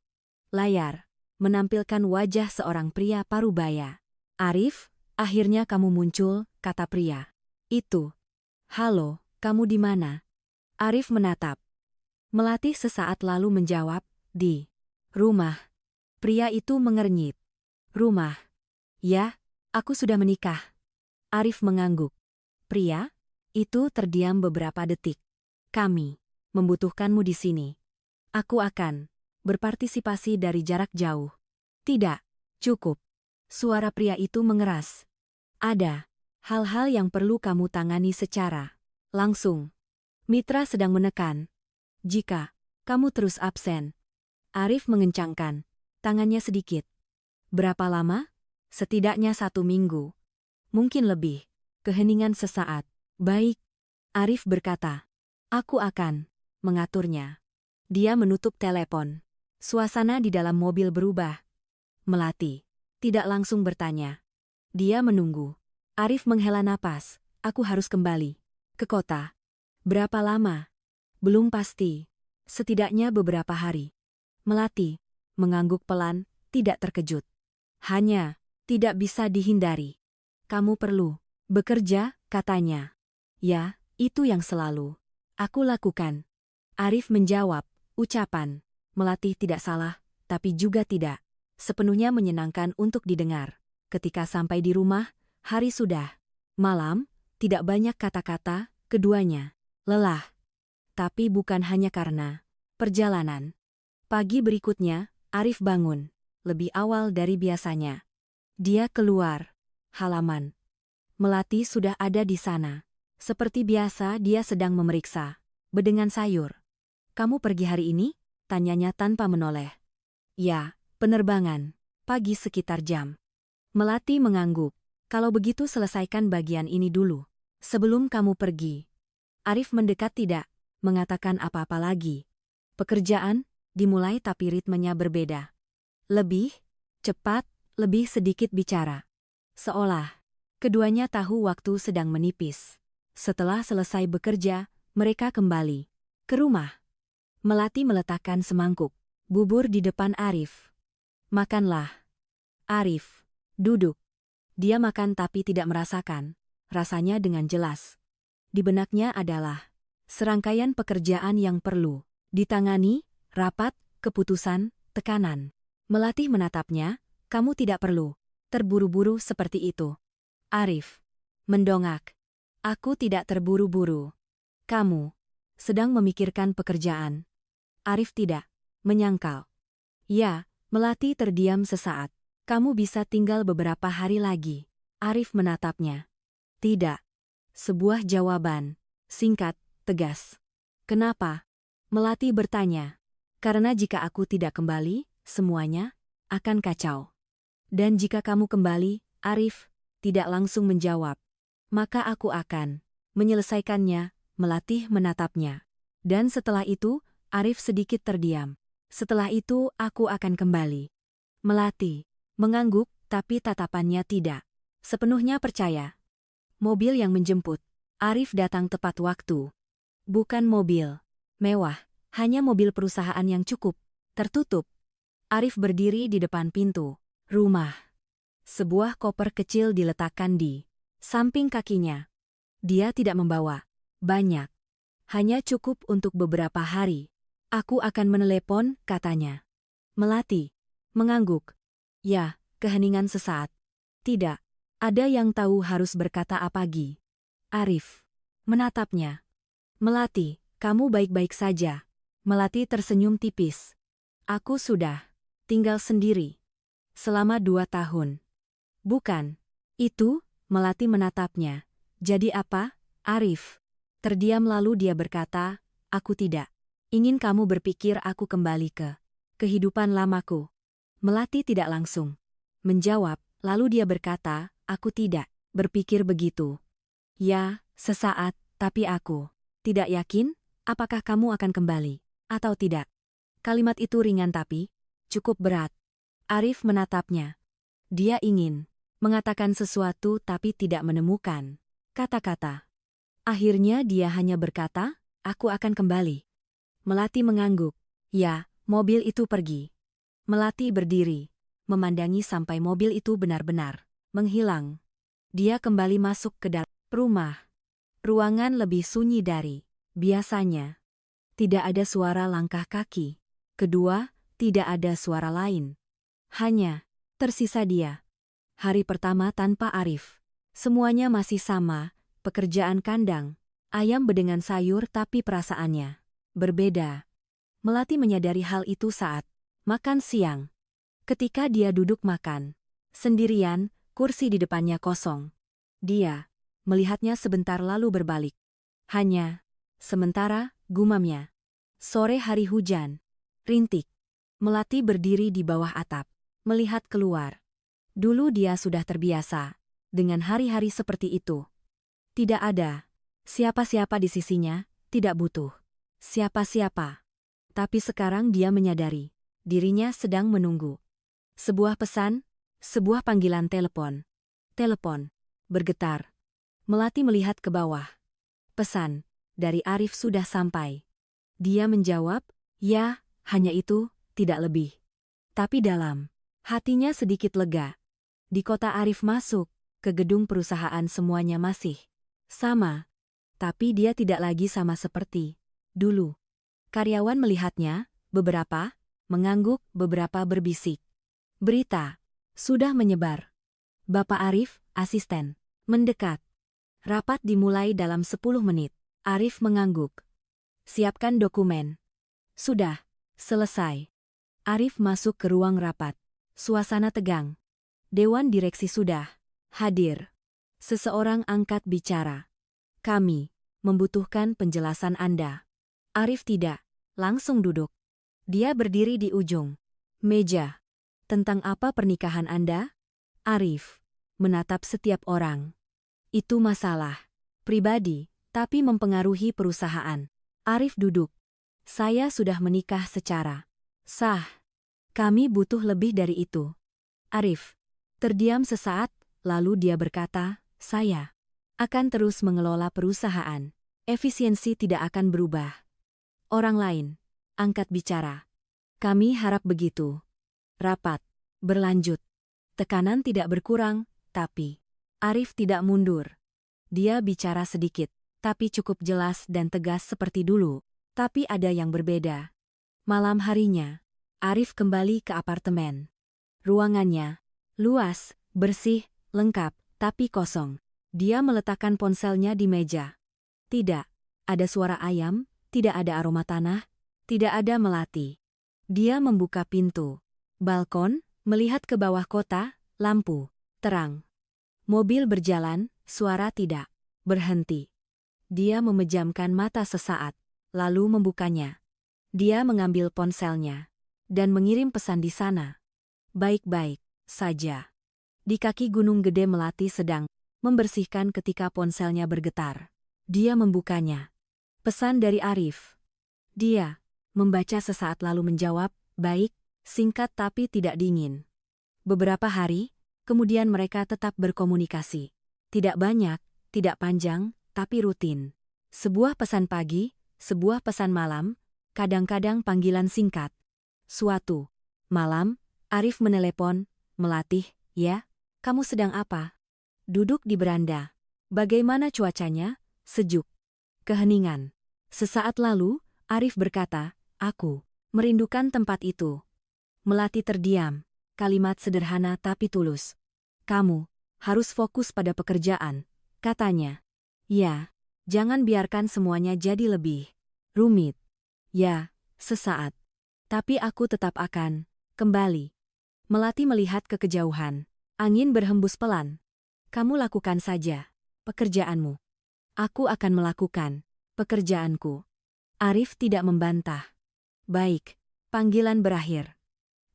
Layar menampilkan wajah seorang pria parubaya. Arif, akhirnya kamu muncul, kata pria itu. Halo, kamu di mana? Arif menatap. Melati sesaat lalu menjawab, di rumah. Pria itu mengernyit. Rumah? Ya, aku sudah menikah. Arif mengangguk. Pria itu terdiam beberapa detik. Kami membutuhkanmu di sini. Aku akan berpartisipasi dari jarak jauh. Tidak, cukup. Suara pria itu mengeras. Ada hal-hal yang perlu kamu tangani secara langsung. Mitra sedang menekan. Jika kamu terus absen. Arif mengencangkan tangannya sedikit. Berapa lama? Setidaknya 1 minggu. Mungkin lebih. Keheningan sesaat. Baik. Arif berkata. Aku akan mengaturnya. Dia menutup telepon. Suasana di dalam mobil berubah. Melati tidak langsung bertanya. Dia menunggu. Arif menghela napas. Aku harus kembali ke kota. Berapa lama? Belum pasti. Setidaknya beberapa hari. Melati mengangguk pelan, tidak terkejut. Hanya tidak bisa dihindari. Kamu perlu bekerja, katanya. Ya, itu yang selalu aku lakukan. Arif menjawab, ucapan Melati tidak salah, tapi juga tidak sepenuhnya menyenangkan untuk didengar. Ketika sampai di rumah, hari sudah malam, tidak banyak kata-kata, keduanya lelah. Tapi bukan hanya karena perjalanan. Pagi berikutnya, Arif bangun lebih awal dari biasanya. Dia keluar halaman. Melati sudah ada di sana. Seperti biasa dia sedang memeriksa bedengan sayur. Kamu pergi hari ini? Tanyanya tanpa menoleh. Ya, penerbangan. Pagi sekitar jam. Melati mengangguk. Kalau begitu selesaikan bagian ini dulu. Sebelum kamu pergi. Arif mendekat tidak mengatakan apa-apa lagi. Pekerjaan dimulai tapi ritmenya berbeda. Lebih cepat, lebih sedikit bicara. Seolah keduanya tahu waktu sedang menipis. Setelah selesai bekerja, mereka kembali ke rumah. Melati meletakkan semangkuk bubur di depan Arif. Makanlah. Arif duduk. Dia makan tapi tidak merasakan rasanya dengan jelas. Di benaknya adalah serangkaian pekerjaan yang perlu ditangani, rapat, keputusan, tekanan. Melati menatapnya, kamu tidak perlu terburu-buru seperti itu. Arif mendongak. Aku tidak terburu-buru. Kamu sedang memikirkan pekerjaan. Arif tidak menyangkal. Ya, Melati terdiam sesaat. Kamu bisa tinggal beberapa hari lagi. Arif menatapnya. Tidak. Sebuah jawaban. Singkat, tegas. Kenapa? Melati bertanya. Karena jika aku tidak kembali, semuanya akan kacau. Dan jika kamu kembali, Arif tidak langsung menjawab. Maka aku akan menyelesaikannya. Melati menatapnya. Dan setelah itu, Arif sedikit terdiam. Setelah itu aku akan kembali. Melati mengangguk, tapi tatapannya tidak sepenuhnya percaya. Mobil yang menjemput. Arif datang tepat waktu. Bukan mobil mewah, hanya mobil perusahaan yang cukup tertutup. Arif berdiri di depan pintu rumah. Sebuah koper kecil diletakkan di samping kakinya. Dia tidak membawa banyak. Hanya cukup untuk beberapa hari. Aku akan menelepon, katanya. Melati mengangguk. Ya, keheningan sesaat. Tidak ada yang tahu harus berkata apa lagi. Arif menatapnya. Melati, kamu baik-baik saja. Melati tersenyum tipis. Aku sudah tinggal sendiri selama 2 tahun. Bukan itu, Melati menatapnya. Jadi apa, Arif? Terdiam lalu dia berkata, aku tidak ingin kamu berpikir aku kembali ke kehidupan lamaku. Melati tidak langsung menjawab, lalu dia berkata, aku tidak berpikir begitu. Ya, sesaat, tapi aku tidak yakin apakah kamu akan kembali atau tidak. Kalimat itu ringan tapi cukup berat. Arif menatapnya. Dia ingin mengatakan sesuatu tapi tidak menemukan kata-kata. Akhirnya dia hanya berkata, aku akan kembali. Melati mengangguk. Ya, mobil itu pergi. Melati berdiri, memandangi sampai mobil itu benar-benar menghilang. Dia kembali masuk ke dalam rumah. Ruangan lebih sunyi dari biasanya. Tidak ada suara langkah kaki. Kedua, tidak ada suara lain. Hanya tersisa dia. Hari pertama tanpa Arif. Semuanya masih sama, pekerjaan kandang, ayam bedengan sayur tapi perasaannya berbeda. Melati menyadari hal itu saat makan siang. Ketika dia duduk makan sendirian, kursi di depannya kosong. Dia melihatnya sebentar lalu berbalik. Hanya sementara, gumamnya. Sore hari hujan. Rintik. Melati berdiri di bawah atap, melihat keluar. Dulu dia sudah terbiasa dengan hari-hari seperti itu. Tidak ada siapa-siapa di sisinya, tidak butuh siapa-siapa. Tapi sekarang dia menyadari dirinya sedang menunggu sebuah pesan, sebuah panggilan telepon. Telepon bergetar. Melati melihat ke bawah. Pesan dari Arif sudah sampai. Dia menjawab, ya, hanya itu, tidak lebih. Tapi dalam hatinya sedikit lega. Di kota Arif masuk ke gedung perusahaan semuanya masih sama. Tapi dia tidak lagi sama seperti dulu. Karyawan melihatnya, beberapa mengangguk, beberapa berbisik. Berita sudah menyebar. Bapak Arif, asisten, mendekat. Rapat dimulai dalam 10 menit. Arif mengangguk. Siapkan dokumen. Sudah selesai. Arif masuk ke ruang rapat. Suasana tegang. Dewan direksi sudah hadir. Seseorang angkat bicara. Kami membutuhkan penjelasan Anda. Arif tidak langsung duduk. Dia berdiri di ujung meja. Tentang apa pernikahan Anda? Arif menatap setiap orang. Itu masalah pribadi, tapi mempengaruhi perusahaan. Arif duduk. Saya sudah menikah secara sah. Kami butuh lebih dari itu. Arif terdiam sesaat, lalu dia berkata, saya akan terus mengelola perusahaan. Efisiensi tidak akan berubah. Orang lain angkat bicara. Kami harap begitu. Rapat berlanjut. Tekanan tidak berkurang, tapi Arif tidak mundur. Dia bicara sedikit, tapi cukup jelas dan tegas seperti dulu. Tapi ada yang berbeda. Malam harinya, Arif kembali ke apartemen. Ruangannya luas, bersih, lengkap, tapi kosong. Dia meletakkan ponselnya di meja. Tidak ada suara ayam, tidak ada aroma tanah, tidak ada Melati. Dia membuka pintu balkon, melihat ke bawah kota, lampu terang. Mobil berjalan, suara tidak berhenti. Dia memejamkan mata sesaat, lalu membukanya. Dia mengambil ponselnya dan mengirim pesan di sana. Baik-baik saja. Di kaki gunung gede Melati sedang membersihkan ketika ponselnya bergetar. Dia membukanya. Pesan dari Arif. Dia membaca sesaat lalu menjawab, baik, singkat tapi tidak dingin. Beberapa hari, kemudian mereka tetap berkomunikasi. Tidak banyak, tidak panjang, tapi rutin. Sebuah pesan pagi, sebuah pesan malam, kadang-kadang panggilan singkat. Suatu malam, Arif menelepon, Melatih, ya, kamu sedang apa? Duduk di beranda. Bagaimana cuacanya? Sejuk. Keheningan. Sesaat lalu, Arif berkata, aku merindukan tempat itu. Melati terdiam. Kalimat sederhana tapi tulus. Kamu harus fokus pada pekerjaan, katanya. Ya, jangan biarkan semuanya jadi lebih rumit. Ya, sesaat. Tapi aku tetap akan kembali. Melati melihat ke kejauhan. Angin berhembus pelan. Kamu lakukan saja pekerjaanmu. Aku akan melakukan pekerjaanku. Arif tidak membantah. Baik, panggilan berakhir.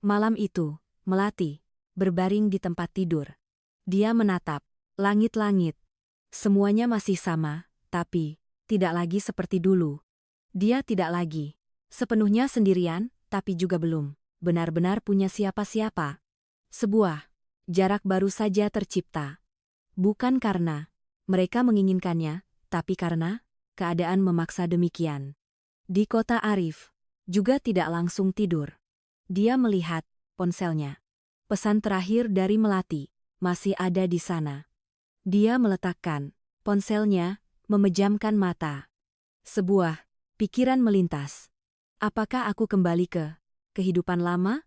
Malam itu, Melati berbaring di tempat tidur. Dia menatap langit-langit. Semuanya masih sama, tapi tidak lagi seperti dulu. Dia tidak lagi sepenuhnya sendirian, tapi juga belum benar-benar punya siapa-siapa. Sebuah jarak baru saja tercipta. Bukan karena mereka menginginkannya, tapi karena keadaan memaksa demikian. Di kota Arif juga tidak langsung tidur. Dia melihat ponselnya. Pesan terakhir dari Melati masih ada di sana. Dia meletakkan ponselnya, memejamkan mata. Sebuah pikiran melintas. Apakah aku kembali ke kehidupan lama?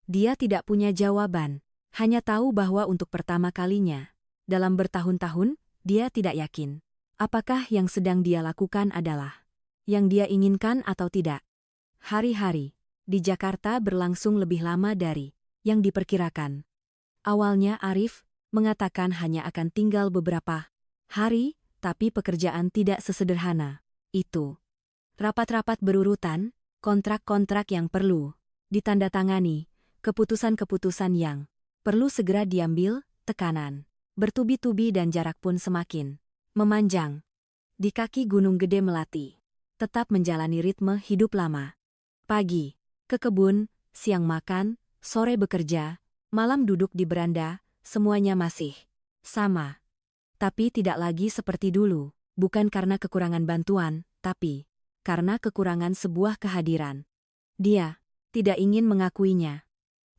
Dia tidak punya jawaban, hanya tahu bahwa untuk pertama kalinya dalam bertahun-tahun, dia tidak yakin. Apakah yang sedang dia lakukan adalah yang dia inginkan atau tidak? Hari-hari di Jakarta berlangsung lebih lama dari yang diperkirakan. Awalnya Arif mengatakan hanya akan tinggal beberapa hari, tapi pekerjaan tidak sesederhana itu. Rapat-rapat berurutan, kontrak-kontrak yang perlu ditandatangani, keputusan-keputusan yang perlu segera diambil, tekanan bertubi-tubi dan jarak pun semakin memanjang. Di kaki Gunung Gede Melati tetap menjalani ritme hidup lama. Pagi ke kebun, siang makan, sore bekerja, malam duduk di beranda, semuanya masih sama. Tapi tidak lagi seperti dulu, bukan karena kekurangan bantuan, tapi karena kekurangan sebuah kehadiran. Dia tidak ingin mengakuinya.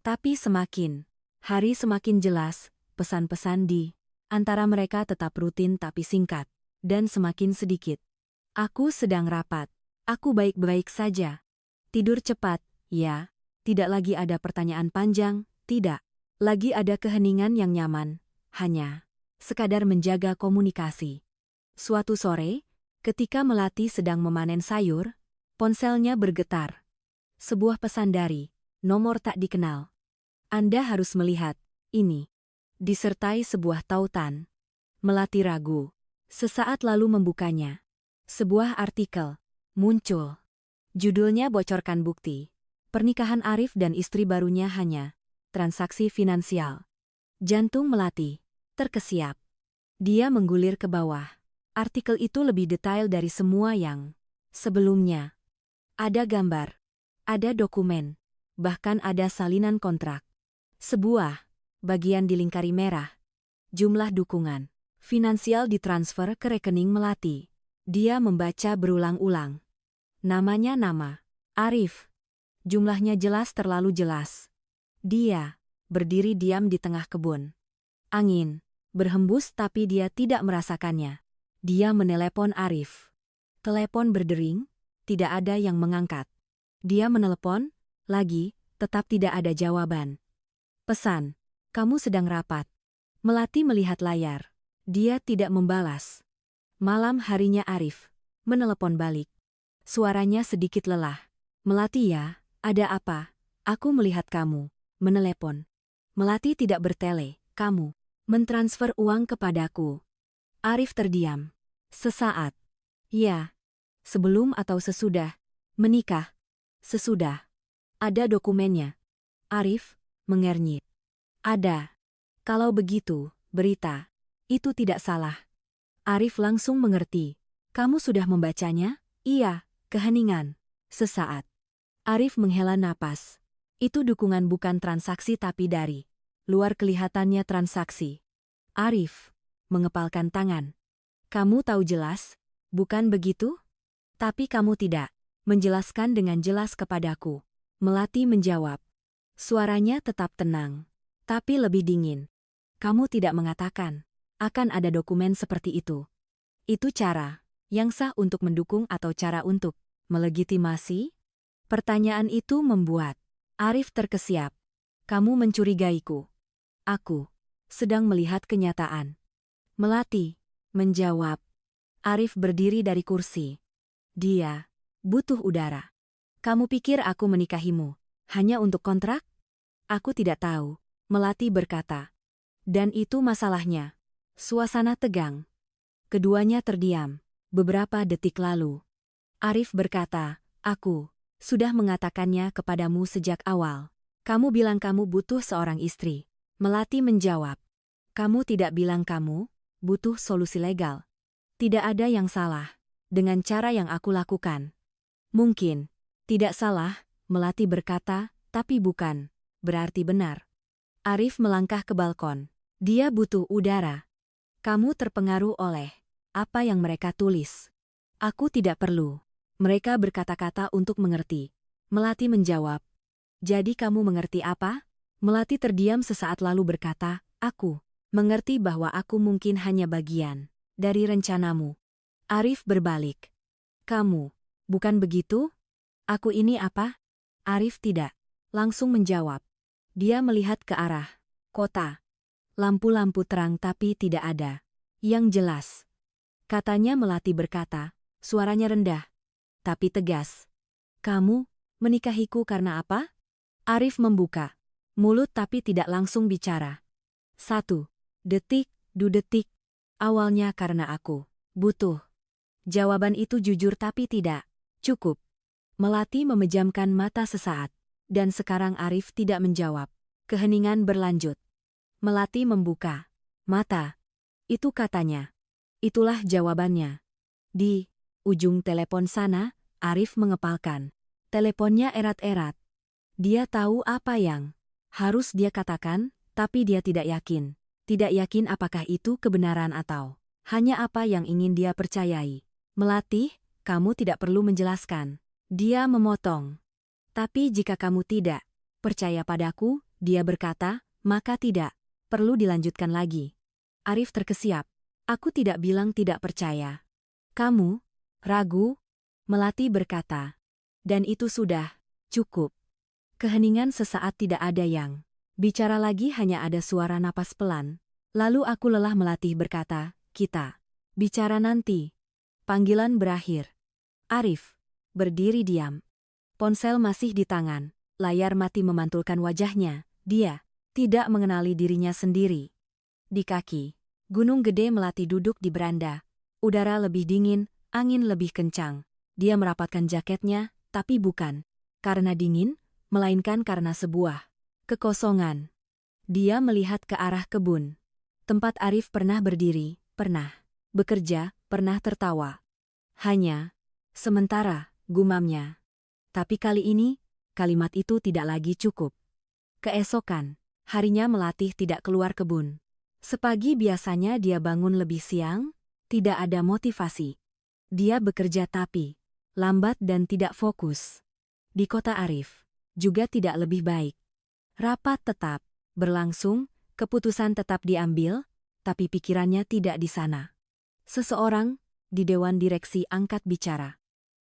Tapi semakin hari semakin jelas, pesan-pesan di antara mereka tetap rutin tapi singkat, dan semakin sedikit. Aku sedang rapat. Aku baik-baik saja. Tidur cepat, ya. Tidak lagi ada pertanyaan panjang, tidak. Lagi ada keheningan yang nyaman, hanya sekadar menjaga komunikasi. Suatu sore, ketika Melati sedang memanen sayur, ponselnya bergetar. Sebuah pesan dari nomor tak dikenal. Anda harus melihat ini. Disertai sebuah tautan. Melati ragu. Sesaat lalu membukanya. Sebuah artikel muncul. Judulnya bocorkan bukti. Pernikahan Arif dan istri barunya hanya transaksi finansial. Jantung Melati terkesiap. Dia menggulir ke bawah. Artikel itu lebih detail dari semua yang sebelumnya. Ada gambar, ada dokumen, bahkan ada salinan kontrak. Sebuah bagian dilingkari merah. Jumlah dukungan finansial ditransfer ke rekening Melati. Dia membaca berulang-ulang. Namanya nama Arif. Jumlahnya jelas terlalu jelas. Dia berdiri diam di tengah kebun. Angin berhembus tapi dia tidak merasakannya. Dia menelepon Arif. Telepon berdering, tidak ada yang mengangkat. Dia menelepon lagi, tetap tidak ada jawaban. Pesan, kamu sedang rapat. Melati melihat layar. Dia tidak membalas. Malam harinya Arif menelepon balik. Suaranya sedikit lelah. Melati ya, ada apa? Aku melihat kamu menelepon. Melati tidak bertele, kamu mentransfer uang kepadaku. Arif terdiam. Sesaat. Ya. Sebelum atau sesudah menikah? Sesudah. Ada dokumennya. Arif mengernyit. Ada. Kalau begitu, berita itu tidak salah. Arif langsung mengerti. Kamu sudah membacanya? Iya, keheningan. Sesaat. Arif menghela napas. Itu dukungan bukan transaksi tapi dari luar kelihatannya transaksi. Arif mengepalkan tangan. Kamu tahu jelas, bukan begitu? Tapi kamu tidak menjelaskan dengan jelas kepadaku. Melati menjawab. Suaranya tetap tenang, tapi lebih dingin. Kamu tidak mengatakan akan ada dokumen seperti itu. Itu cara yang sah untuk mendukung atau cara untuk melegitimasi? Pertanyaan itu membuat Arif terkesiap. Kamu mencurigaiku. Aku sedang melihat kenyataan. Melati menjawab. Arif berdiri dari kursi. Dia butuh udara. Kamu pikir aku menikahimu hanya untuk kontrak? Aku tidak tahu, Melati berkata. Dan itu masalahnya. Suasana tegang. Keduanya terdiam. Beberapa detik lalu, Arif berkata, aku sudah mengatakannya kepadamu sejak awal. Kamu bilang kamu butuh seorang istri. Melati menjawab. Kamu tidak bilang kamu butuh solusi legal. Tidak ada yang salah dengan cara yang aku lakukan. Mungkin tidak salah, Melati berkata, tapi bukan berarti benar. Arif melangkah ke balkon. Dia butuh udara. Kamu terpengaruh oleh apa yang mereka tulis. Aku tidak perlu mereka berkata-kata untuk mengerti. Melati menjawab. Jadi kamu mengerti apa? Melati terdiam sesaat lalu berkata, aku mengerti bahwa aku mungkin hanya bagian dari rencanamu. Arif berbalik. Kamu bukan begitu? Aku ini apa? Arif tidak langsung menjawab. Dia melihat ke arah kota. Lampu-lampu terang tapi tidak ada yang jelas. Katanya Melati berkata, suaranya rendah, tapi tegas. Kamu menikahiku karena apa? Arif membuka mulut tapi tidak langsung bicara. 1 detik, 2 detik. Awalnya karena aku butuh. Jawaban itu jujur tapi tidak cukup. Melati memejamkan mata sesaat. Dan sekarang Arif tidak menjawab. Keheningan berlanjut. Melati membuka mata. Itu katanya. Itulah jawabannya. Di ujung telepon sana, Arif mengepalkan. Teleponnya erat-erat. Dia tahu apa yang harus dia katakan, tapi dia tidak yakin. Tidak yakin apakah itu kebenaran atau hanya apa yang ingin dia percayai. Melati, kamu tidak perlu menjelaskan. Dia memotong. Tapi jika kamu tidak percaya padaku, dia berkata, maka tidak perlu dilanjutkan lagi. Arif terkesiap. Aku tidak bilang tidak percaya. Kamu ragu? Melati berkata. Dan itu sudah cukup. Keheningan sesaat tidak ada yang bicara lagi, hanya ada suara napas pelan. Lalu aku lelah. Melati berkata, kita bicara nanti. Panggilan berakhir. Arif berdiri diam. Ponsel masih di tangan. Layar mati memantulkan wajahnya. Dia tidak mengenali dirinya sendiri. Di kaki gunung gede, Melati duduk di beranda. Udara lebih dingin, angin lebih kencang. Dia merapatkan jaketnya, tapi bukan karena dingin, melainkan karena sebuah kekosongan. Dia melihat ke arah kebun. Tempat Arif pernah berdiri, pernah bekerja, pernah tertawa. Hanya sementara, gumamnya. Tapi kali ini, kalimat itu tidak lagi cukup. Keesokan harinya Melati tidak keluar kebun. Sepagi biasanya dia bangun lebih siang, tidak ada motivasi. Dia bekerja tapi lambat dan tidak fokus. Di kota Arif juga tidak lebih baik. Rapat tetap berlangsung, keputusan tetap diambil, tapi pikirannya tidak di sana. Seseorang di dewan direksi angkat bicara.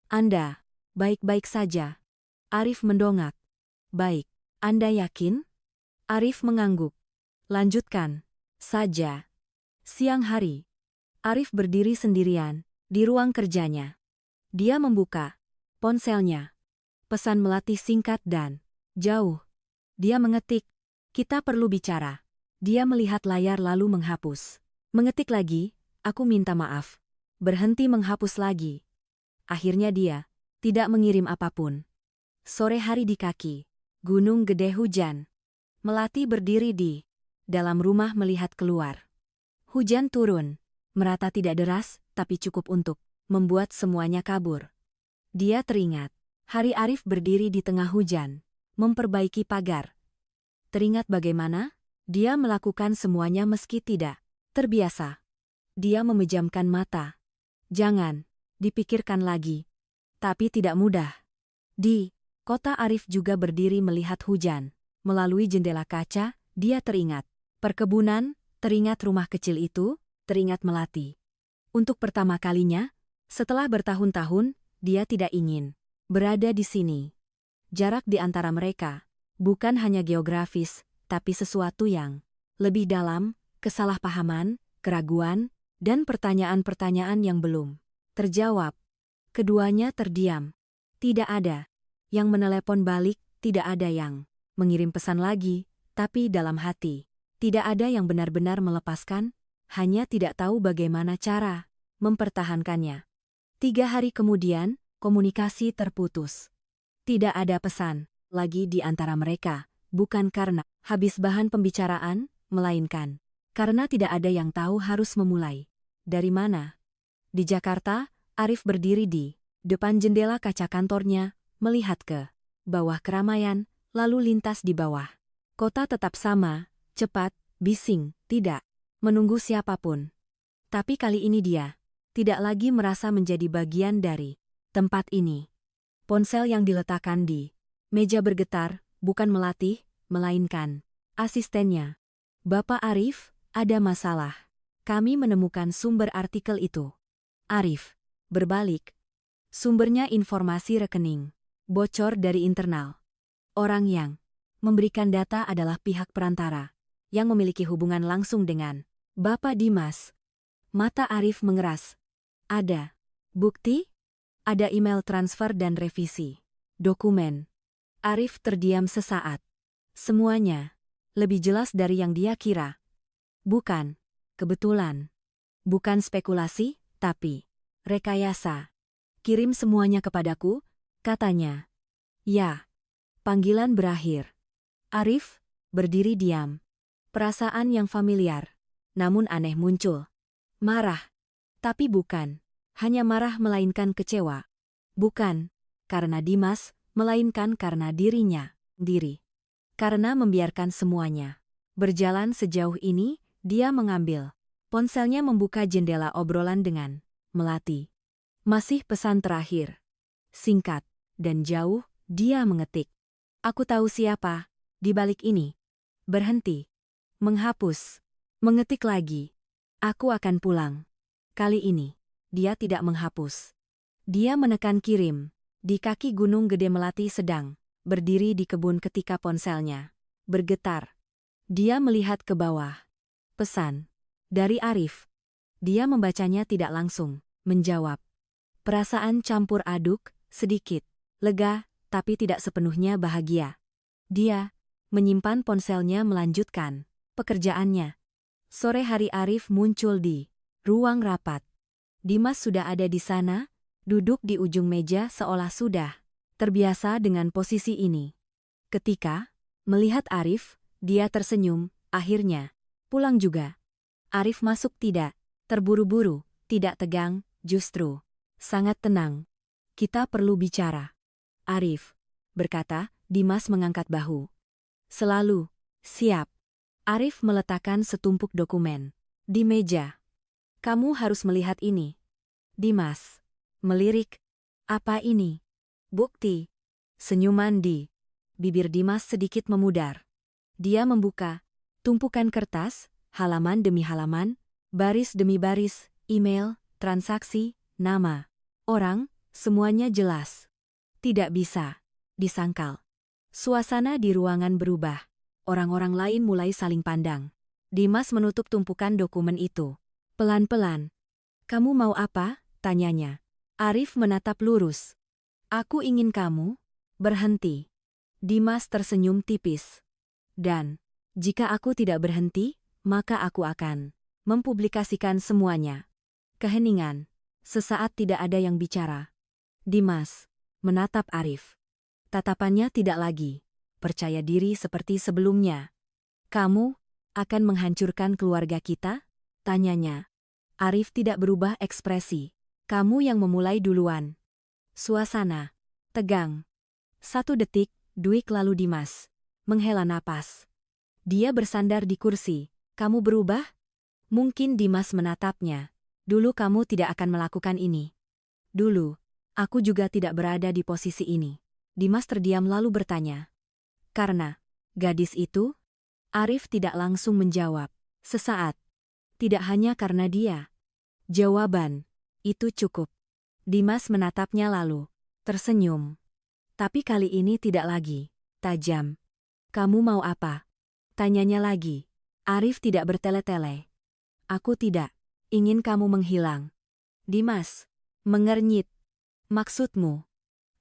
Anda baik-baik saja? Arif mendongak. Baik. Anda yakin? Arif mengangguk. Lanjutkan saja. Siang hari, Arif berdiri sendirian di ruang kerjanya. Dia membuka ponselnya. Pesan Melati singkat dan jauh. Dia mengetik, "Kita perlu bicara." Dia melihat layar lalu menghapus. Mengetik lagi, "Aku minta maaf." Berhenti menghapus lagi. Akhirnya dia tidak mengirim apapun. Sore hari di kaki Gunung Gede hujan. Melati berdiri di dalam rumah melihat keluar. Hujan turun, merata tidak deras, tapi cukup untuk membuat semuanya kabur. Dia teringat, hari Arif berdiri di tengah hujan, memperbaiki pagar. Teringat bagaimana dia melakukan semuanya meski tidak terbiasa. Dia memejamkan mata. Jangan dipikirkan lagi. Tapi tidak mudah. Di kota Arif juga berdiri melihat hujan. Melalui jendela kaca, dia teringat perkebunan, teringat rumah kecil itu, teringat Melati. Untuk pertama kalinya, setelah bertahun-tahun, dia tidak ingin berada di sini. Jarak di antara mereka bukan hanya geografis, tapi sesuatu yang lebih dalam, kesalahpahaman, keraguan, dan pertanyaan-pertanyaan yang belum terjawab. Keduanya terdiam. Tidak ada yang menelepon balik, tidak ada yang mengirim pesan lagi, tapi dalam hati tidak ada yang benar-benar melepaskan, hanya tidak tahu bagaimana cara mempertahankannya. 3 hari kemudian, komunikasi terputus. Tidak ada pesan lagi di antara mereka, bukan karena habis bahan pembicaraan, melainkan karena tidak ada yang tahu harus memulai dari mana. Di Jakarta, Arif berdiri di depan jendela kaca kantornya, melihat ke bawah keramaian, lalu lintas di bawah. Kota tetap sama, cepat, bising, tidak menunggu siapapun. Tapi kali ini dia tidak lagi merasa menjadi bagian dari tempat ini. Ponsel yang diletakkan di meja bergetar, bukan Melati, melainkan asistennya. "Bapak Arif, ada masalah. Kami menemukan sumber artikel itu." Arif berbalik. Sumbernya informasi rekening bocor dari internal. Orang yang memberikan data adalah pihak perantara yang memiliki hubungan langsung dengan Bapak Dimas. Mata Arif mengeras. Ada bukti? Ada email transfer dan revisi dokumen. Arif terdiam sesaat. Semuanya lebih jelas dari yang dia kira. Bukan kebetulan. Bukan spekulasi, tapi rekayasa. "Kirim semuanya kepadaku," katanya. Ya. Panggilan berakhir. Arif berdiri diam. Perasaan yang familiar, namun aneh muncul. Marah. Tapi bukan hanya marah melainkan kecewa. Bukan karena Dimas, melainkan karena dirinya sendiri. Karena membiarkan semuanya berjalan sejauh ini, dia mengambil ponselnya, membuka jendela obrolan dengan Melati. Masih pesan terakhir. Singkat dan jauh, dia mengetik. "Aku tahu siapa di balik ini." Berhenti. Menghapus. Mengetik lagi. "Aku akan pulang." Kali ini, dia tidak menghapus. Dia menekan kirim. Di kaki Gunung Gede Melati sedang berdiri di kebun ketika ponselnya bergetar. Dia melihat ke bawah. Pesan dari Arif. Dia membacanya tidak langsung menjawab. Perasaan campur aduk, sedikit lega, tapi tidak sepenuhnya bahagia. Dia menyimpan ponselnya, melanjutkan pekerjaannya. Sore hari Arif muncul di ruang rapat. Dimas sudah ada di sana, duduk di ujung meja seolah sudah terbiasa dengan posisi ini. Ketika melihat Arif, dia tersenyum. Akhirnya pulang juga. Arif masuk tidak terburu-buru, tidak tegang, justru sangat tenang. "Kita perlu bicara, Arif," berkata. Dimas mengangkat bahu. "Selalu siap." Arif meletakkan setumpuk dokumen di meja. "Kamu harus melihat ini." Dimas melirik. "Apa ini?" "Bukti." Senyuman di bibir Dimas sedikit memudar. Dia membuka tumpukan kertas, halaman demi halaman, baris demi baris, email, transaksi, nama, orang, semuanya jelas. Tidak bisa disangkal. Suasana di ruangan berubah. Orang-orang lain mulai saling pandang. Dimas menutup tumpukan dokumen itu. Pelan-pelan. Kamu mau apa? Tanyanya. Arif menatap lurus. Aku ingin kamu berhenti. Dimas tersenyum tipis. Dan, jika aku tidak berhenti, maka aku akan mempublikasikan semuanya. Keheningan. Sesaat tidak ada yang bicara. Dimas menatap Arif. Tatapannya tidak lagi percaya diri seperti sebelumnya. Kamu akan menghancurkan keluarga kita? Tanyanya. Arif tidak berubah ekspresi. Kamu yang memulai duluan. Suasana tegang. 1 detik, Dwik lalu Dimas menghela napas. Dia bersandar di kursi. Kamu berubah? Mungkin Dimas menatapnya. Dulu kamu tidak akan melakukan ini. Dulu, aku juga tidak berada di posisi ini. Dimas terdiam lalu bertanya. Karena gadis itu? Arif tidak langsung menjawab. Sesaat. Tidak hanya karena dia. Jawaban itu cukup. Dimas menatapnya lalu tersenyum. Tapi kali ini tidak lagi tajam. Kamu mau apa? Tanyanya lagi. Arif tidak bertele-tele. Aku tidak ingin kamu menghilang. Dimas mengernyit. Maksudmu?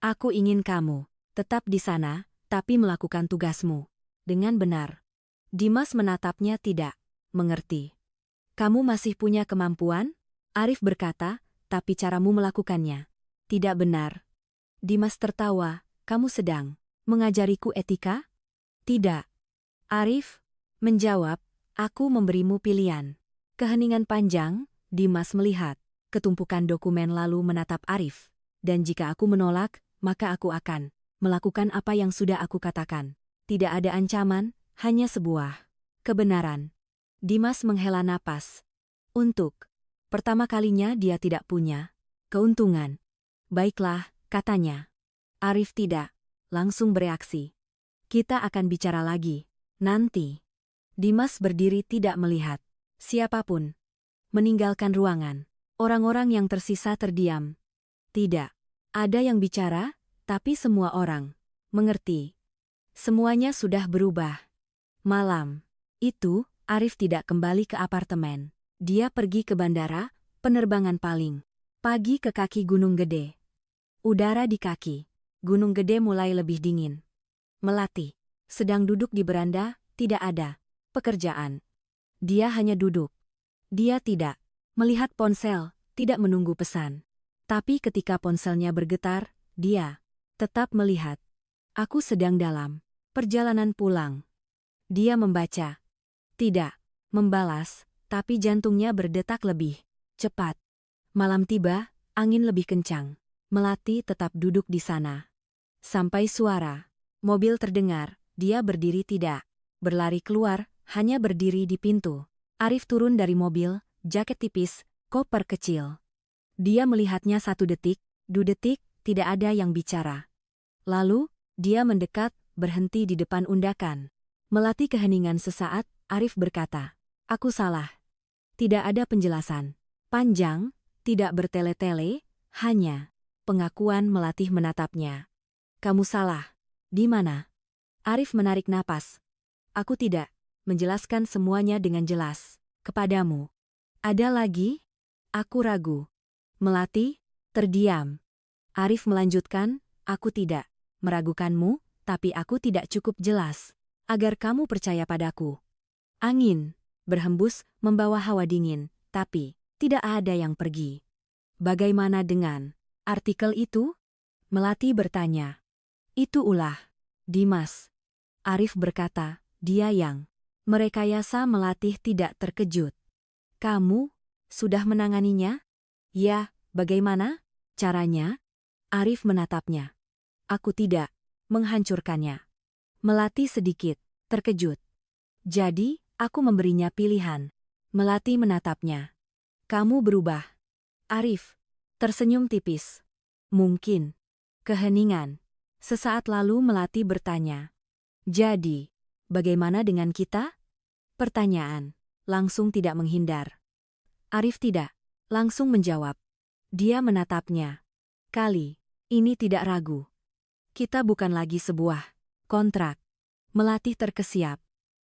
Aku ingin kamu tetap di sana, tapi melakukan tugasmu dengan benar. Dimas menatapnya tidak mengerti. Kamu masih punya kemampuan? Arif berkata, tapi caramu melakukannya tidak benar. Dimas tertawa, kamu sedang mengajariku etika? Tidak. Arif menjawab, aku memberimu pilihan. Keheningan panjang, Dimas melihat ketumpukan dokumen lalu menatap Arif. Dan jika aku menolak, maka aku akan melakukan apa yang sudah aku katakan. Tidak ada ancaman, hanya sebuah kebenaran. Dimas menghela napas. Untuk pertama kalinya dia tidak punya keuntungan. Baiklah, katanya. Arif tidak langsung bereaksi. Kita akan bicara lagi nanti. Dimas berdiri tidak melihat siapapun. Meninggalkan ruangan. Orang-orang yang tersisa terdiam. Tidak ada yang bicara, tapi semua orang mengerti. Semuanya sudah berubah. Malam itu, Arif tidak kembali ke apartemen. Dia pergi ke bandara, penerbangan paling pagi ke kaki Gunung Gede. Udara di kaki Gunung Gede mulai lebih dingin. Melati sedang duduk di beranda, tidak ada pekerjaan. Dia hanya duduk. Dia tidak melihat ponsel, tidak menunggu pesan. Tapi ketika ponselnya bergetar, dia tetap melihat. Aku sedang dalam perjalanan pulang. Dia membaca. Tidak membalas, tapi jantungnya berdetak lebih cepat. Malam tiba, angin lebih kencang. Melati tetap duduk di sana. Sampai suara mobil terdengar, dia berdiri tidak berlari keluar, hanya berdiri di pintu. Arif turun dari mobil, jaket tipis, koper kecil. Dia melihatnya 1 detik, 2 detik, tidak ada yang bicara. Lalu, dia mendekat, berhenti di depan undakan. Melati keheningan sesaat, Arif berkata, aku salah. Tidak ada penjelasan panjang, tidak bertele-tele, hanya pengakuan. Melati menatapnya. Kamu salah. Di mana? Arif menarik napas. Aku tidak menjelaskan semuanya dengan jelas kepadamu. Ada lagi? Aku ragu. Melati terdiam. Arif melanjutkan, aku tidak meragukanmu, tapi aku tidak cukup jelas agar kamu percaya padaku. Angin berhembus membawa hawa dingin, tapi tidak ada yang pergi. Bagaimana dengan artikel itu? Melati bertanya. Itu ulah Dimas. Arif berkata, dia yang merekayasa. Melati tidak terkejut. Kamu sudah menanganinya? Ya, bagaimana caranya? Arif menatapnya. Aku tidak menghancurkannya. Melati sedikit terkejut. Jadi, aku memberinya pilihan. Melati menatapnya. Kamu berubah. Arif tersenyum tipis. Mungkin. Keheningan. Sesaat lalu Melati bertanya. Jadi, bagaimana dengan kita? Pertanyaan langsung tidak menghindar. Arif tidak langsung menjawab. Dia menatapnya. Kali ini tidak ragu. Kita bukan lagi sebuah kontrak. Melati terkesiap.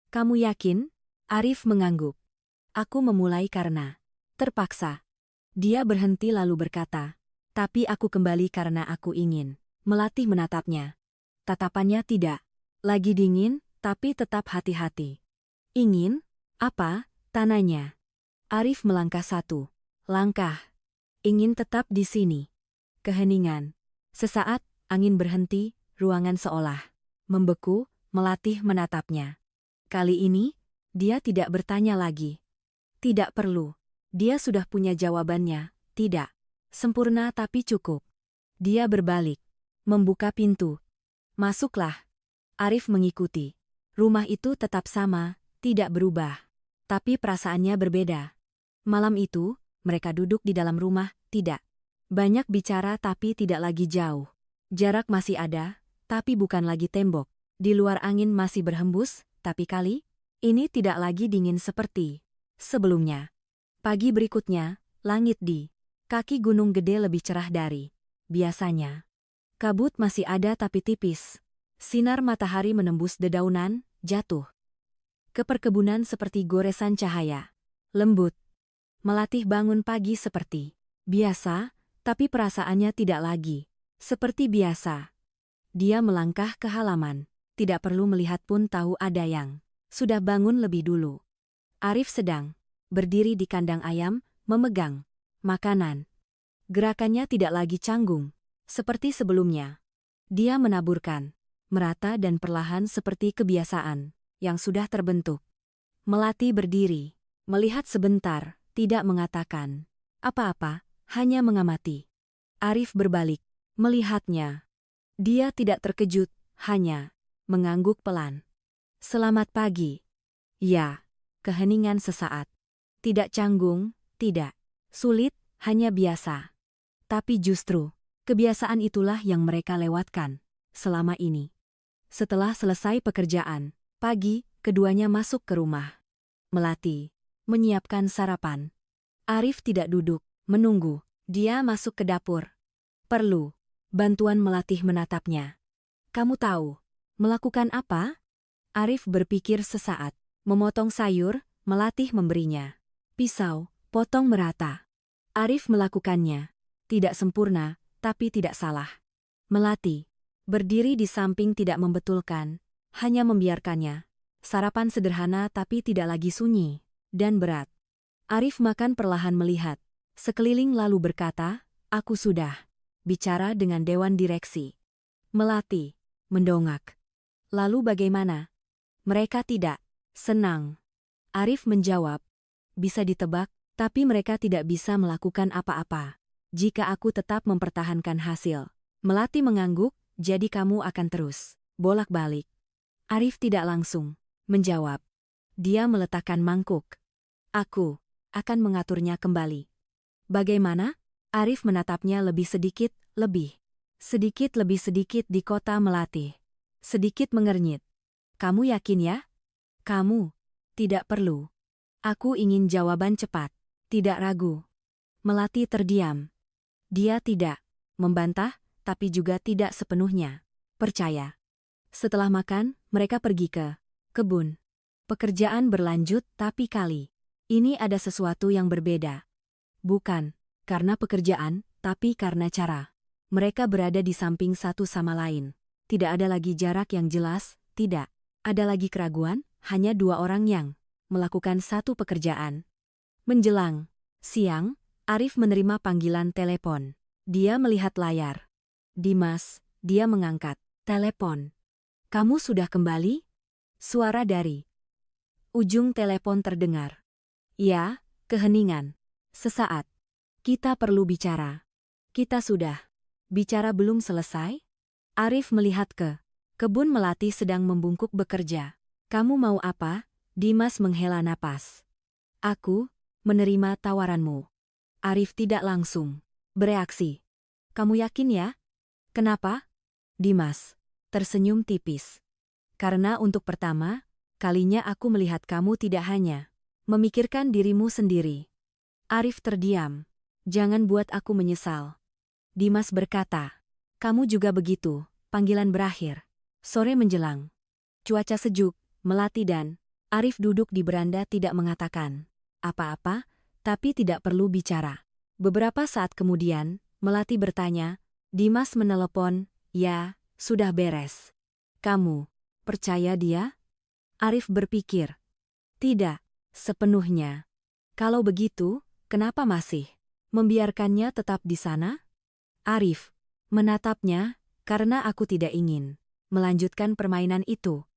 Kamu yakin? Arif mengangguk. Aku memulai karena terpaksa. Dia berhenti lalu berkata, tapi aku kembali karena aku ingin melatih menatapnya. Tatapannya tidak lagi dingin, tapi tetap hati-hati. Ingin? Apa? Tananya. Arif melangkah 1 langkah. Ingin tetap di sini. Keheningan. Sesaat, angin berhenti, ruangan seolah membeku, melatih menatapnya. Kali ini, dia tidak bertanya lagi. Tidak perlu. Dia sudah punya jawabannya. Tidak sempurna tapi cukup. Dia berbalik. Membuka pintu. Masuklah. Arif mengikuti. Rumah itu tetap sama, tidak berubah. Tapi perasaannya berbeda. Malam itu, mereka duduk di dalam rumah, tidak banyak bicara tapi tidak lagi jauh. Jarak masih ada, tapi bukan lagi tembok. Di luar angin masih berhembus, tapi kali ini tidak lagi dingin seperti sebelumnya. Pagi berikutnya, langit di kaki gunung gede lebih cerah dari biasanya. Kabut masih ada tapi tipis. Sinar matahari menembus dedaunan, jatuh ke perkebunan seperti goresan cahaya. Lembut. Melatih bangun pagi seperti biasa, tapi perasaannya tidak lagi seperti biasa. Dia melangkah ke halaman. Tidak perlu melihat pun tahu ada yang sudah bangun lebih dulu. Arif sedang berdiri di kandang ayam, memegang makanan. Gerakannya tidak lagi canggung, seperti sebelumnya. Dia menaburkan, merata dan perlahan seperti kebiasaan yang sudah terbentuk. Melati berdiri, melihat sebentar, tidak mengatakan apa-apa, hanya mengamati. Arif berbalik, melihatnya. Dia tidak terkejut, hanya mengangguk pelan. Selamat pagi. Ya, keheningan sesaat. Tidak canggung, tidak sulit, hanya biasa. Tapi justru, kebiasaan itulah yang mereka lewatkan selama ini. Setelah selesai pekerjaan, pagi, keduanya masuk ke rumah. Melati menyiapkan sarapan. Arif tidak duduk, menunggu. Dia masuk ke dapur. Perlu bantuan melatih menatapnya. Kamu tahu melakukan apa? Arif berpikir sesaat. Memotong sayur, melatih memberinya pisau, potong merata. Arif melakukannya. Tidak sempurna, tapi tidak salah. Melati berdiri di samping tidak membetulkan, hanya membiarkannya. Sarapan sederhana tapi tidak lagi sunyi dan berat. Arif makan perlahan melihat sekeliling lalu berkata, aku sudah bicara dengan Dewan Direksi. Melati mendongak. Lalu bagaimana? Mereka tidak senang. Arif menjawab, bisa ditebak, tapi mereka tidak bisa melakukan apa-apa jika aku tetap mempertahankan hasil. Melati mengangguk, jadi kamu akan terus bolak-balik. Arif tidak langsung menjawab. Dia meletakkan mangkuk. Aku akan mengaturnya kembali. Bagaimana? Arif menatapnya lebih sedikit sedikit di kota Melati. Sedikit mengernyit. Kamu yakin ya? Kamu tidak perlu. Aku ingin jawaban cepat, tidak ragu. Melati terdiam. Dia tidak membantah, tapi juga tidak sepenuhnya percaya. Setelah makan, mereka pergi ke kebun. Pekerjaan berlanjut tapi kali ini ada sesuatu yang berbeda. Bukan karena pekerjaan, tapi karena cara. Mereka berada di samping satu sama lain. Tidak ada lagi jarak yang jelas, tidak ada lagi keraguan, hanya dua orang yang melakukan satu pekerjaan. Menjelang siang, Arif menerima panggilan telepon. Dia melihat layar. Dimas, dia mengangkat telepon. Kamu sudah kembali? Suara dari ujung telepon terdengar. Ya, keheningan. Sesaat. Kita perlu bicara. Kita sudah bicara belum selesai? Arif melihat ke kebun Melati sedang membungkuk bekerja. Kamu mau apa? Dimas menghela napas. Aku menerima tawaranmu. Arif tidak langsung bereaksi. Kamu yakin ya? Kenapa? Dimas tersenyum tipis. Karena untuk pertama kalinya aku melihat kamu tidak hanya memikirkan dirimu sendiri. Arif terdiam. Jangan buat aku menyesal. Dimas berkata. Kamu juga begitu. Panggilan berakhir. Sore menjelang. Cuaca sejuk, Melati dan Arif duduk di beranda tidak mengatakan apa-apa, tapi tidak perlu bicara. Beberapa saat kemudian, Melati bertanya, Dimas menelepon, ya, sudah beres. Kamu percaya dia? Arif berpikir, tidak, sepenuhnya. Kalau begitu, kenapa masih membiarkannya tetap di sana? Arif menatapnya, karena aku tidak ingin melanjutkan permainan itu.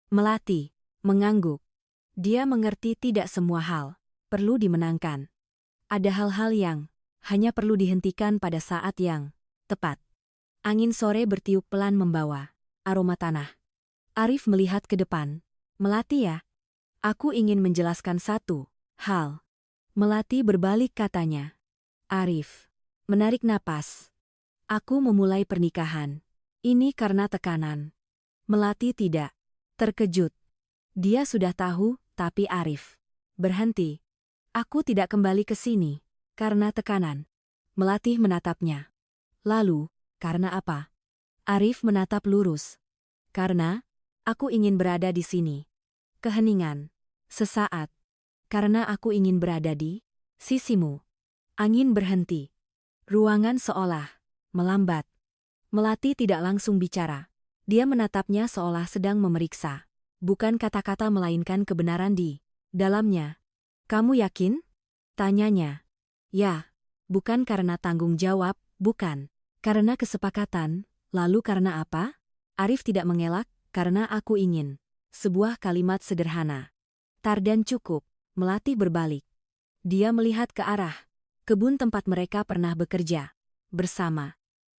Melati mengangguk. Dia mengerti tidak semua hal perlu dimenangkan. Ada hal-hal yang hanya perlu dihentikan pada saat yang tepat. Angin sore bertiup pelan membawa aroma tanah. Arif melihat ke depan. Melati ya? Aku ingin menjelaskan satu hal. Melati berbalik katanya. Arif menarik napas. Aku memulai pernikahan. Ini karena tekanan. Melati tidak terkejut. Dia sudah tahu, tapi Arif berhenti. Aku tidak kembali ke sini karena tekanan. Melati menatapnya. Lalu, karena apa? Arif menatap lurus. Karena aku ingin berada di sini. Keheningan. Sesaat. Karena aku ingin berada di sisimu. Angin berhenti. Ruangan seolah melambat. Melati tidak langsung bicara. Dia menatapnya seolah sedang memeriksa. Bukan kata-kata melainkan kebenaran di dalamnya. Kamu yakin? Tanyanya. Ya. Bukan karena tanggung jawab, bukan. Karena kesepakatan, lalu karena apa? Arif tidak mengelak, karena aku ingin. Sebuah kalimat sederhana. Tar dan cukup. Melati berbalik. Dia melihat ke arah kebun tempat mereka pernah bekerja bersama.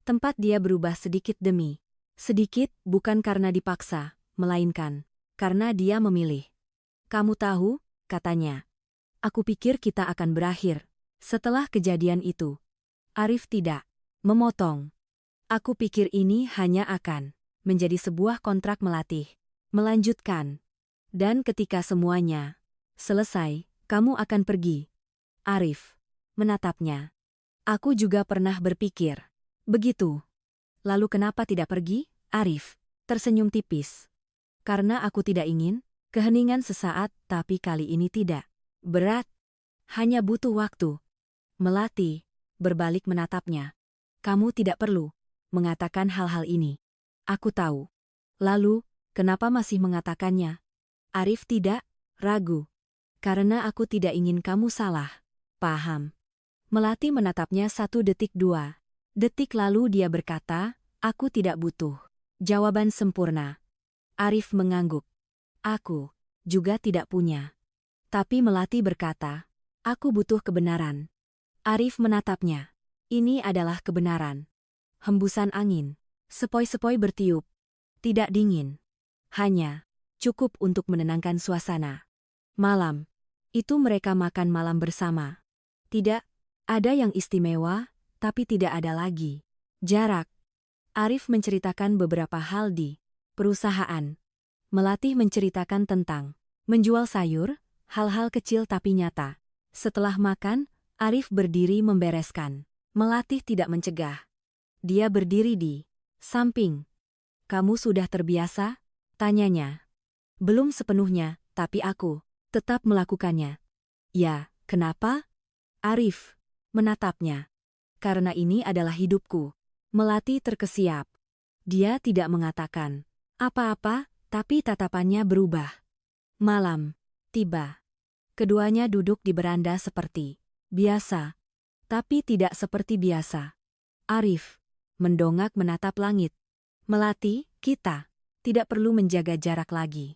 Tempat dia berubah sedikit demi sedikit, bukan karena dipaksa, melainkan karena dia memilih. Kamu tahu, katanya. Aku pikir kita akan berakhir setelah kejadian itu. Arif tidak memotong. Aku pikir ini hanya akan menjadi sebuah kontrak melatih, melanjutkan. Dan ketika semuanya selesai, kamu akan pergi. Arif menatapnya. Aku juga pernah berpikir begitu. Lalu kenapa tidak pergi? Arif tersenyum tipis. Karena aku tidak ingin keheningan sesaat, tapi kali ini tidak berat. Hanya butuh waktu. Melati berbalik menatapnya. Kamu tidak perlu mengatakan hal-hal ini. Aku tahu. Lalu, kenapa masih mengatakannya? Arif tidak ragu. Karena aku tidak ingin kamu salah paham. Melati menatapnya 1 detik 2 detik lalu dia berkata, aku tidak butuh jawaban sempurna. Arif mengangguk. Aku juga tidak punya. Tapi Melati berkata, aku butuh kebenaran. Arif menatapnya. Ini adalah kebenaran. Hembusan angin. Sepoi-sepoi bertiup. Tidak dingin. Hanya cukup untuk menenangkan suasana. Malam. Itu mereka makan malam bersama. Tidak ada yang istimewa, tapi tidak ada lagi jarak. Arif menceritakan beberapa hal di perusahaan. Melati menceritakan tentang menjual sayur, hal-hal kecil tapi nyata. Setelah makan, Arif berdiri membereskan. Melati tidak mencegah. Dia berdiri di samping. Kamu sudah terbiasa? Tanyanya. Belum sepenuhnya, tapi aku tetap melakukannya. Ya, kenapa? Arif menatapnya. Karena ini adalah hidupku. Melati terkesiap. Dia tidak mengatakan apa-apa, tapi tatapannya berubah. Malam tiba. Keduanya duduk di beranda seperti biasa, tapi tidak seperti biasa. Arif mendongak menatap langit. Melati, kita tidak perlu menjaga jarak lagi.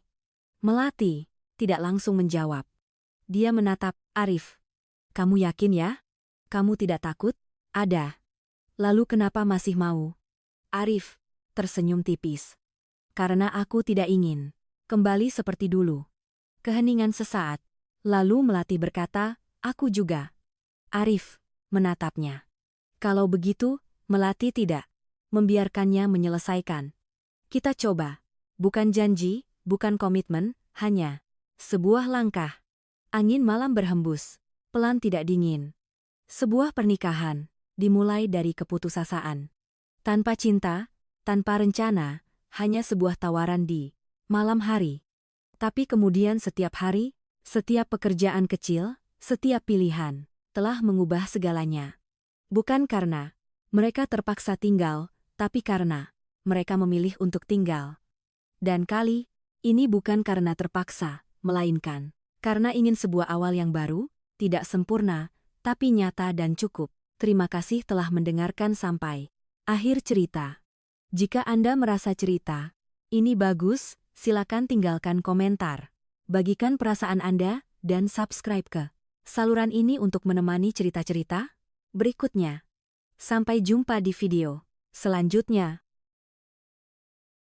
Melati tidak langsung menjawab. Dia menatap Arif. Kamu yakin ya? Kamu tidak takut? Ada. Lalu kenapa masih mau? Arif tersenyum tipis. Karena aku tidak ingin kembali seperti dulu. Keheningan sesaat. Lalu Melati berkata, aku juga. Arif menatapnya. Kalau begitu, Melati tidak membiarkannya menyelesaikan. Kita coba. Bukan janji, bukan komitmen, hanya sebuah langkah. Angin malam berhembus. Pelan tidak dingin. Sebuah pernikahan dimulai dari keputusasaan. Tanpa cinta, tanpa rencana, hanya sebuah tawaran di malam hari. Tapi kemudian setiap hari, setiap pekerjaan kecil, setiap pilihan, telah mengubah segalanya. Bukan karena mereka terpaksa tinggal, tapi karena mereka memilih untuk tinggal. Dan kali ini bukan karena terpaksa, melainkan karena ingin sebuah awal yang baru, tidak sempurna, tapi nyata dan cukup. Terima kasih telah mendengarkan sampai akhir cerita. Jika Anda merasa cerita ini bagus, silakan tinggalkan komentar. Bagikan perasaan Anda dan subscribe ke saluran ini untuk menemani cerita-cerita berikutnya. Sampai jumpa di video selanjutnya.